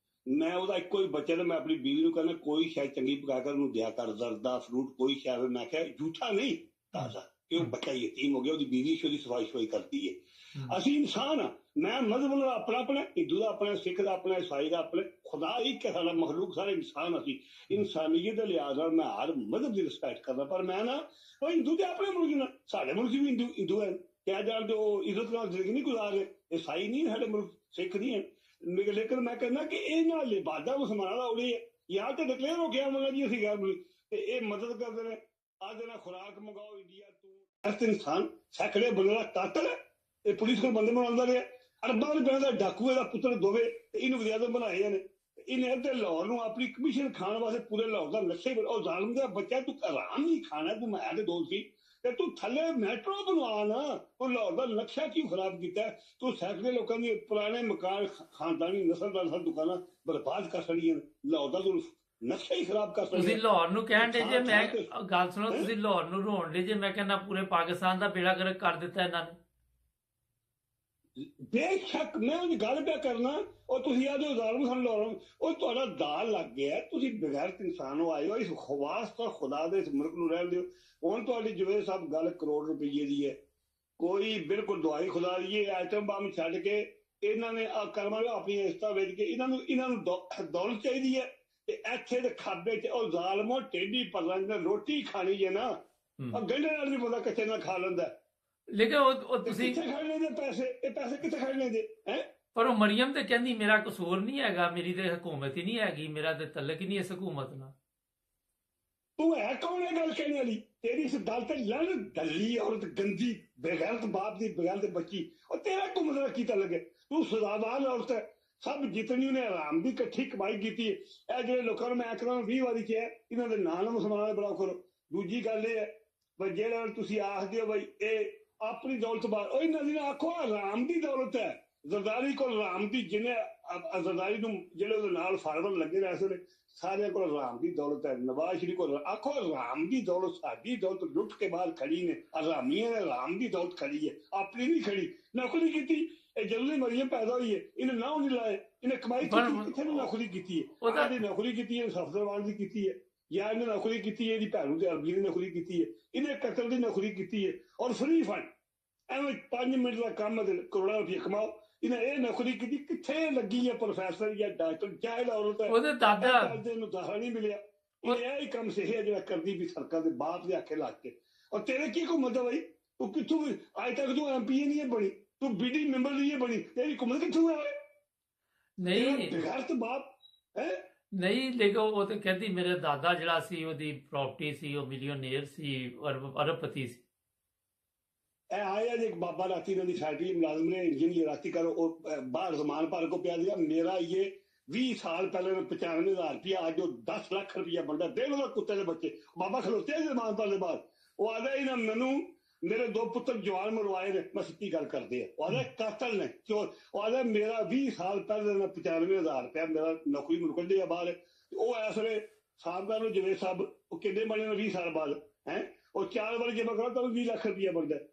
ਮੈਂ ਉਹਦਾ ਇੱਕੋ ਹੀ ਬੱਚਾ, ਤੇ ਮੈਂ ਆਪਣੀ ਬੀਵੀ ਨੂੰ ਕਹਿੰਦਾ ਕੋਈ ਸ਼ਾਇਦ ਚੰਗੀ ਪਕਾ ਕਰ ਉਹਨੂੰ ਦਿਆ ਕਰ, ਜ਼ਰਦਾ ਫਰੂਟ ਕੋਈ ਸ਼ਾਇਦ, ਮੈਂ ਕਿਹਾ ਝੂਠਾ ਨਹੀਂ ਤਾਜ਼ਾ, ਕਿ ਉਹ ਬੱਚਾ ਯਤੀਮ ਹੋ ਗਿਆ, ਉਹਦੀ ਬੀਵੀ ਉਹਦੀ ਸਫਾਈ ਕਰਦੀ ਹੈ। ਅਸੀਂ ਇਨਸਾਨ ਆ, ਮੈਂ ਮਜ਼ਹਬ ਨਾਲ ਆਪਣਾ ਹਿੰਦੂ ਦਾ ਆਪਣਾ, ਸਿੱਖ ਦਾ ਆਪਣਾ, ਈਸਾਈ ਦਾ ਆਪਣਾ, ਖੁਦਾ ਇੱਕ ਹੈ ਸਾਡਾ ਮਖਲੂਕ, ਸਾਰੇ ਇਨਸਾਨ। ਅਸੀਂ ਇਨਸਾਨੀਅਤ ਦੇ ਲਿਹਾਜ਼ ਨਾਲ ਮੈਂ ਹਰ ਮਜ਼ਹਬ ਦੀ ਰਿਸਪੈਕਟ ਕਰਦਾ, ਪਰ ਮੈਂ ਨਾ ਉਹ ਹਿੰਦੂ ਦੇ ਆਪਣੇ ਮੁਲਕ ਨਾਲ, ਸਾਡੇ ਮੁਲਕ ਵੀ ਹਿੰਦੂ ਹੈ, ਕਿਹਾ ਜਾਣਦੇ ਉਹ ਇੱਜ਼ਤ ਨਾਲ ਜ਼ਿੰਦਗੀ ਨਹੀਂ ਗੁਜ਼ਾਰ ਰਹੇ, ਈਸਾਈ ਨਹੀਂ ਸਾਡੇ ਮੁਲਕ, ਸਿੱਖ ਨਹੀਂ ਹੈ। ਲੇਕਿਨ ਮੈਂ ਕਹਿੰਦਾ ਕਿ ਇਹ ਨਾਲ ਲਿਬਾਦਾ ਮੁਸਲਮਾਨਾਂ ਦਾ ਉੜੀ ਹੈ, ਯਾਰ ਤੇ ਡਿਕਲੇਅਰ ਹੋ ਗਿਆ ਮਤਲਬ ਜੀ ਅਸੀਂ ਗੈਰ ਮੁਲਕ, ਤੇ ਇਹ ਮਦਦ ਕਰਦੇ ਨੇ। ਅੱਜ ਨਾ ਖੁਰਾਕ ਮੰਗਾਓ ਇੰਡੀਆ ਤੋਂ, ਇਸ ਇਨਸਾਨ ਸੈਕੜੇ ਬੰਦੇ ਦਾ ਕਾਤਲ ਹੈ, ਇਹ ਪੁਲਿਸ ਕੋਲ ਬੰਦੇ ਬਣਾਉਂਦਾ ਰਿਹਾ, ਅਰਬਾਂ ਰੁਪਏ ਦਾ ਡਾਕੂ ਇਹਦਾ ਪੁੱਤਰ ਦੋਵੇਂ, ਇਹਨੂੰ ਵਿਦਿਆਦਤ ਬਣਾਏ ਨੇ। ਇਹਨੇ ਅੱਧੇ ਲਾਹੌਰ ਨੂੰ ਆਪਣੀ ਕਮਿਸ਼ਨ ਖਾਣ ਵਾਸਤੇ ਪੂਰੇ ਲਾਹੌਰ ਦਾ ਨਕਸ਼ੇ, ਉਹ ਜ਼ਾਲਮ ਦਾ ਬੱਚਾ, ਤੂੰ ਆਰਾਮ ਨਹੀਂ ਖਾਣਾ, ਤੂੰ ਮੈਂ ਤੇ ਦੋਸਤ ਸੀ, ਤੇ ਤੂੰ ਥੱਲੇ ਮੈਟਰੋ ਬਣਵਾ ਨਾ, ਉਹ ਲਾਹੌਰ ਦਾ ਨਕਸ਼ਾ ਕਿਉਂ ਖਰਾਬ ਕੀਤਾ? ਤੂੰ ਸੈਕੜੇ ਲੋਕਾਂ ਦੀ ਪੁਰਾਣੇ ਮਕਾਨ, ਖਾਨਦਾਨੀ ਨਸਲ ਦੁਕਾਨਾਂ ਬਰਬਾਦ ਕਰ ਛੜੀਆਂ, ਲਾਹੌਰ ਦਾ ਤੂੰ ਨਕਸ਼ਾ ਹੀ ਖਰਾਬ ਕਰ ਛੜਿਆ। ਤੁਸੀਂ ਲਾਹੌਰ ਨੂੰ ਕਹਿਣ ਦੇ ਜੇ, ਮੈਂ ਗੱਲ ਸੁਣੋ, ਤੁਸੀਂ ਲਾਹੌਰ ਨੂੰ ਰੋਣ ਦੇ ਜੇ, ਮੈਂ ਕਹਿੰਦਾ ਪੂਰੇ ਪਾਕਿਸਤਾਨ ਦਾ ਬੇੜਾ ਗਰਕ ਕਰ ਦਿੱਤਾ ਇਹਨਾਂ ਨੇ। ਬੇਸ਼ੱਕ ਮੈਂ ਉਹਦੀ ਗੱਲ ਪਿਆ ਕਰਨਾ, ਉਹ ਤੁਸੀਂ ਆ ਜੋ ਜ਼ਾਲਮ ਸਾਨੂੰ ਲਾਹੌਰ, ਉਹ ਤੁਹਾਡਾ ਦਾਲ ਲੱਗ ਗਿਆ, ਤੁਸੀਂ ਬਗੈਰਤ ਇਨਸਾਨ ਹੋ ਆਏ ਹੋ, ਇਸ ਖਵਾਸ ਤੋਂ ਖੁਦਾ ਦੇ ਇਸ ਮੁਲਕ ਨੂੰ ਰਹਿਣ ਦਿਓ। ਹੁਣ ਤੁਹਾਡੀ ਜਵੇਦ ਸਾਹਿਬ ਗੱਲ ਕਰੋੜ ਰੁਪਈਏ ਦੀ ਹੈ, ਕੋਈ ਬਿਲਕੁਲ ਦਵਾਈ ਖੁਦਾ ਦੀ ਹੈ, ਆਈਟਮ ਬੰਮ ਛੱਡ ਕੇ ਇਹਨਾਂ ਨੇ ਕਰਮਾਂ ਆਪਣੀਆਂ ਇਸਤਾ ਵੇਚ ਕੇ ਇਹਨਾਂ ਨੂੰ ਦੌਲਤ ਚਾਹੀਦੀ ਹੈ, ਤੇ ਇੱਥੇ ਦੇ ਖਾਬੇ ਚ ਉਹ ਜ਼ਾਲਮੋ ਟੇਢੀ ਪਰਲੰਗ ਨੇ ਰੋਟੀ ਖਾਣੀ ਜੇ ਨਾ, ਉਹ ਗੰਢੇ ਨਾਲ ਨਹੀਂ ਪਤਾ ਕਿੱਥੇ ਨਾਲ ਖਾ ਲੈਂਦਾ। ਲੇਕਿਨ ਉਹ ਤੁਸੀਂ ਕਿੱਥੇ ਖੜ ਲੈਂਦੇ ਪੈਸੇ, ਇਹ ਪੈਸੇ ਕਿੱਥੇ ਖੜ ਲੈਂਦੇ ਹੈ? ਪਰ ਉਹ ਮਰੀਮ ਤੇ ਕਹਿੰਦੀ ਮੇਰਾ ਕਸੂਰ ਨਹੀਂ ਹੈਗਾ, ਮੇਰੀ ਤੇ ਹਕੂਮਤ ਹੀ ਨਹੀਂ ਹੈਗੀ, ਮੇਰਾ ਤੇ ਤਲਕ ਹੀ ਨਹੀਂ ਇਸ ਹਕੂਮਤ ਨਾਲ। ਤੂੰ ਹੈ ਕੌਣ ਹੈ ਗੱਲ ਕਹਿਣ ਵਾਲੀ? ਤੇਰੀ ਇਸ ਗੱਲ ਤੇ ਲੜ ਦੱਲੀ ਔਰਤ, ਗੰਦੀ ਬੇਗੈਰਤ ਬਾਪ ਦੀ ਬੇਗੈਰਤ ਬੱਚੀ, ਉਹ ਤੇਰਾ ਘੁੰਮਣ ਦਾ ਕੀ ਤਲਕ ਹੈ? ਤੂੰ ਸਜ਼ਾਵਾਰ ਔਰਤ ਹੈ, ਸਭ ਜਿਤਨੀ ਉਹਨੇ ਆਰਾਮ ਦੀ ਇਕੱਠੀ ਕਮਾਈ ਕੀਤੀ ਹੈ। ਇਹ ਜਿਹੜੇ ਲੋਕਾਂ ਨੂੰ ਮੈਂ ਕਰਾਂ 20 ਵਾਰੀ ਕਿਹਾ ਇਹਨਾਂ ਦੇ ਨਾਂ ਨੂੰ ਮੁਸਲਮਾਨਾਂ ਦੇ ਬਰਾਬਰ ਕਰੋ। ਦੂਜੀ ਗੱਲ ਇਹ ਹੈ ਬਈ ਜਿਹੜਾ ਤੁਸੀਂ ਆਖਦੇ ਹੋ ਬਈ ਇਹ ਆਪਣੀ ਦੌਲਤ ਬਾਹਰ, ਉਹ ਇਹਨਾਂ ਦੀ ਆਖੋ ਆਰਾਮ ਦੀ ਦੌਲਤ ਹੈ। ਜ਼ਰਦਾਰੀ ਕੋਲ ਆਰਾਮ ਦੀ, ਜਿਹਨੇ ਜ਼ਰਦਾਰੀ ਨੂੰ ਜਿਹੜੇ ਉਹਦੇ ਨਾਲ ਫਾਰਵਰਡ ਲੱਗੇ ਰਹੇ ਸੀ ਸਾਰਿਆਂ ਕੋਲ ਆਰਾਮ ਦੀ ਦੌਲਤ ਹੈ। ਨਵਾਜ਼ ਸ਼ਰੀਫ ਕੋਲ ਆਖੋ ਆਰਾਮ ਦੀ ਦੌਲਤ, ਸਾਡੀ ਦੌਲਤ ਲੁੱਟ ਕੇ ਬਾਹਰ ਖੜੀ ਨੇ, ਆਰਾਮੀਆਂ ਨੇ ਆਰਾਮ ਦੀ ਦੌਲਤ ਖੜੀ ਹੈ, ਆਪਣੀ ਨਹੀਂ ਖੜੀ। ਨੌਕਰੀ ਕੀਤੀ, ਇਹ ਜਦੋਂ ਦੀ ਮਰੀਮ ਪੈਦਾ ਹੋਈ ਹੈ ਇਹਨੇ ਨਾ ਨਹੀਂ ਲਾਏ, ਇਹਨੇ ਕਮਾਈ ਕੀਤੀ, ਕਿੱਥੇ ਨੂੰ ਨੌਕਰੀ ਕੀਤੀ ਹੈ? ਉਹਦੀ ਨੌਕਰੀ ਕੀਤੀ ਹੈ ਸਫਦਰਵਾਨ ਦੀ ਕੀਤੀ ਹੈ, ਜਾਂ ਇਹਨੇ ਨੌਕਰੀ ਕੀਤੀ ਹੈ ਇਹਦੀ ਭੈਣੂ ਤੇ ਅਰਬੀ ਦੀ ਨੌਕਰੀ ਕੀਤੀ ਹੈ, ਇਹਨੇ ਕਤਲ ਦੀ ਨੌਕਰੀ ਕੀਤੀ ਹੈ, ਔਰ ਫਰੀ ਫੰਡ ਐਵੇਂ 5 ਮਿੰਟ ਦਾ ਕੰਮ ਕਰੋੜਾਂ ਰੁਪਏ ਕਮਾਓ। ਇਹਨੇ ਇਹ ਨੌਕਰੀ ਕੀਤੀ, ਕਿੱਥੇ ਲੱਗੀ ਹੈ ਪ੍ਰੋਫੈਸਰ ਜਾਂ ਡਾਕਟਰ ਚਾਹੇ ਔਰਤ ਹੈ, ਉਹਦੇ ਦਾਦਾ ਨੂੰ ਦਾਖਲਾ ਨਹੀਂ ਮਿਲਿਆ। ਇਹ ਹੀ ਕੰਮ ਸਹੀ ਹੈ ਜਿਹੜਾ ਕਰਦੀ ਵੀ ਸਰਕਾਰ ਦੇ ਬਾਪ ਦੇ ਆਖੇ ਲੱਗ ਕੇ। ਔਰ ਤੇਰੇ ਕੀ ਘੁੰਮਤ ਹੈ ਬਈ? ਤੂੰ ਕਿੱਥੋਂ ਅੱਜ ਤੱਕ ਤੂੰ MP ਨਹੀਂ ਹੈ ਬਣੀ, ਤੂੰ BD ਮੈਂਬਰ ਨਹੀਂ ਹੈ ਬਣੀ, ਤੇਰੀ ਘੁੰਮਤ ਕਿੱਥੋਂ ਹੈ? ਨਹੀਂ ਬੇਗੈਰਤ ਬਾਪ ਹੈ। ਨਹੀਂ ਲੇਕਿਨ ਉਹ ਤੇ ਕਹਿੰਦੀ ਮੇਰੇ ਦਾਦਾ ਜਿਹੜਾ ਸੀ ਉਹਦੀ ਪ੍ਰਾਪਰਟੀ ਸੀ, ਉਹ ਮਿਲੀਅਨੇਰ ਸੀ, ਅਰਬਪਤੀ ਸੀ। ਇਹ ਆਇਆ ਜੇ ਬਾਬਾ ਰਾਤੀ ਦੀ ਫੈਕਟਰੀ ਮੁਲਾਜ਼ਮ ਨੇ ਇੰਜੀਨੀਅਰ ਰਾਤੀ ਕਰ ਉਹ ਬਾਹਰ ਜ਼ਮਾਨ ਭਰ को ਪਿਆ दिया। मेरा ये 20 साल पहले 95,000 रुपया, आज जो 10 लाख रुपया बनता है। देख लो कुत्ते के बच्चे बाबा खलोते हैं जमान पर बाद, वो आदे ही ना मैनू मेरे 2 पुत्र जवान मरवाए ने, मैं सच्ची गल करते हैं, वो आदे कातल ने चोर, वो आदे मेरा 20 साल पहले 95,000 रुपया मेरा नौकरी मुकल दिया बाहर, वो इस वे साहब का जवेद साहब वो कितने बने 20 साल बाद है, और 4 बार जमा करो तो 20 लाख रुपया बनता है।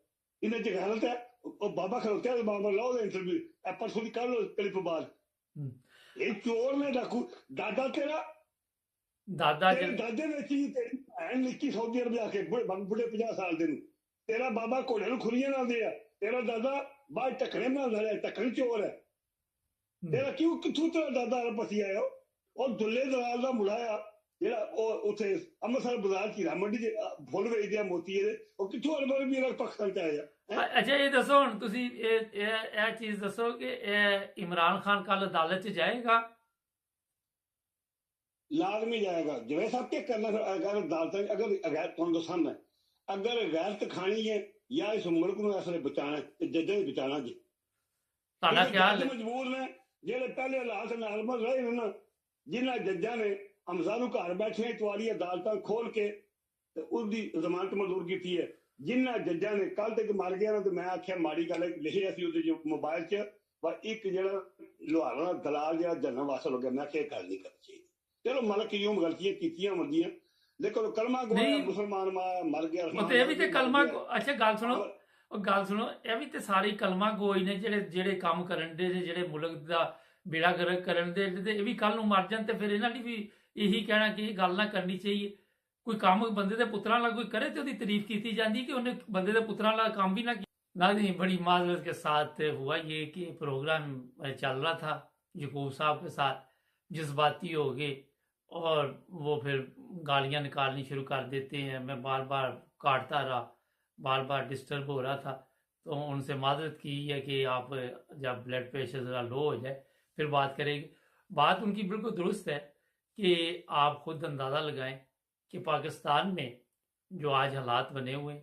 इन्हें च गलत है। और बाबा खड़ोते है, बाबा लाओ इंटरव्यू परसों की कर लो क्लिप बाद। ये चोर ने डाकू दादा तेरा तेरे दादे ने चीज तेरी भैन निक्की सऊदी अरब जाके बुढ़े 50 साल दे तेरा बाबा घोड़े खुरियां ना दे, तेरा दादा बाहर टकरे बना रहा है, टकरी चोर है तेरा। क्यों किथों तेरा दादा अरब पसी आया और दुल्ले दलाल का मुड़ाया ਜਿਹੜਾ ਉਹ ਉੱਥੇ ਅੰਮ੍ਰਿਤਸਰ ਬਾਜ਼ਾਰ ਹੀਰਾ ਮੰਡੀ ਦੇ ਫੁੱਲ ਵੇਚਦੇ ਆ ਮੋਤੀ ਇਹਦੇ, ਉਹ ਕਿੱਥੋਂ ਅਰਬ ਵੀ ਪਾਕਿਸਤਾਨ ਚ ਆਇਆ। ਅੱਛਾ ਇਹ ਦੱਸੋ ਹੁਣ ਤੁਸੀਂ ਇਹ ਚੀਜ਼ ਦੱਸੋ ਕਿ ਇਹ ਇਮਰਾਨ ਖਾਨ ਕੱਲ ਅਦਾਲਤ ਚ ਜਾਏਗਾ? लाजमी जाएगा। जवेद साहब क्या करना अगर अदालत अगर तुम दसा मैं अगर गैरत खानी है या इस मुल्क को असले बचाना है जजें बचाना जी ਤੁਹਾਡਾ ਖਿਆਲ मजबूर ने ਜਿਹੜੇ ਪਹਿਲੇ हालात नार्मल रहे ना, जिन्होंने जजा ने हमजा घर बैठे इतवारी अदालत खोल के उसकी जमानत मंजूर की है। जिन्होंने जजा ने कल तक मर गया ना, तो मैं आख्या माड़ी गल लिखिया मोबाइल च एक जरा लोहारा दलाल जरा जनम वासल हो गया, मैं क्या गल नहीं करनी चाहिए। चलो मलक यूं गलतियां कीतियां होंदियां, लेकिन कलमा गवाया मुसलमान मर गया ਤੇ ਇਹ ਵੀ ਤੇ ਕਲਮਾ ਅੱਛਾ ਗੱਲ ਸੁਣੋ ਇਹ ਵੀ ਤੇ ਸਾਰੇ ਕਲਮਾ ਗੋਈ ਨੇ ਜਿਹੜੇ ਕੰਮ ਕਰਨ ਦੇ ਜਿਹੜੇ ਮੁਲਕ ਦਾ ਬੇੜਾ ਗਰਕ ਕਰਨ ਦੇ, ਤੇ ਇਹ ਵੀ ਕੱਲ ਨੂੰ ਮਰ ਜਾਣ ਤੇ ਫਿਰ ਇਹਨਾਂ ਦੀ ਵੀ ਇਹੀ ਕਹਿਣਾ ਕਿ ਇਹ ਗੱਲ ਨਾ ਕਰਨੀ ਚਾਹੀਏ। ਕੋਈ ਕੰਮ ਬੰਦੇ ਦੇ ਪੁੱਤਰਾਂ ਨਾਲ ਕੋਈ करे तो ਉਹਦੀ तारीफ की जाती कि उन्हें बंदे के पुत्रा वाला काम भी ना किया। नाज़रीन बड़ी माजरत के साथ हुआ ये कि प्रोग्राम चल रहा था यकूब साहब के साथ, जज्बाती हो गए और वो फिर गालियां निकालनी शुरू कर देते हैं। मैं बार बार काटता रहा, बार बार डिस्टर्ब हो रहा था, तो उनसे माजरत की है कि आप जब ब्लड प्रेशर ज़रा लो हो जाए फिर बात करेंगे। बात उनकी बिल्कुल दुरुस्त है कि आप खुद अंदाज़ा लगाएं कि पाकिस्तान में जो आज हालात बने हुए हैं,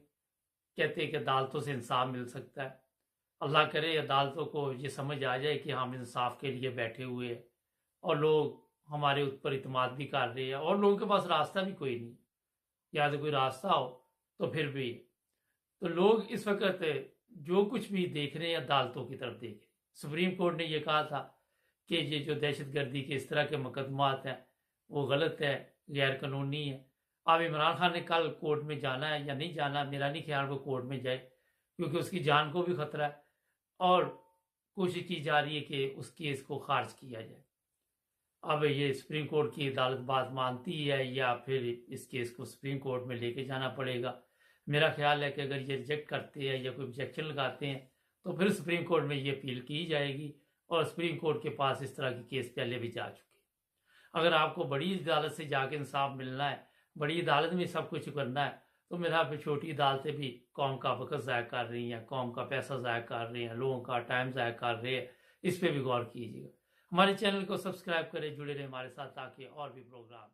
कहते हैं कि अदालतों से इंसाफ मिल सकता है। अल्लाह करे अदालतों को ये समझ आ जाए कि हम इंसाफ के लिए बैठे हुए हैं और लोग हमारे ऊपर इत्मीनान भी कर रहे हैं और लोगों के पास रास्ता भी कोई नहीं, या तो कोई रास्ता हो तो फिर भी तो लोग इस वक्त जो कुछ भी देख रहे हैं अदालतों की तरफ देख रहे हैं। सुप्रीम कोर्ट ने यह कहा था कि ये जो दहशतगर्दी के इस तरह के मुकदमात हैं वो गलत है, गैर कानूनी है। अब इमरान खान ने कल कोर्ट में जाना है या नहीं जाना, मेरा नहीं ख्याल वो कोर्ट में जाए, क्योंकि उसकी जान को भी खतरा है और कोशिश की जा रही है कि उस केस को खारिज किया जाए। अब ये सुप्रीम कोर्ट की अदालत बात मानती है या फिर इस केस को सुप्रीम कोर्ट में लेके जाना पड़ेगा। मेरा ख्याल है कि अगर ये रिजेक्ट करते हैं या कोई ऑब्जेक्शन लगाते हैं तो फिर सुप्रीम कोर्ट में ये अपील की जाएगी और सुप्रीम कोर्ट के पास इस तरह के केस पहले भी जा चुके हैं। अगर आपको बड़ी अदालत से जाके इंसाफ मिलना है, बड़ी अदालत में सब कुछ करना है, तो मेरा फिर छोटी अदालतें भी कौम का वक़्त ज़ाया कर रही हैं, कौम का पैसा ज़ाया कर रही हैं, लोगों का टाइम ज़ाया कर रहे हैं। इस पर भी गौर कीजिएगा। हमारे चैनल को सब्सक्राइब करें, जुड़े रहे हमारे साथ ताकि और भी प्रोग्राम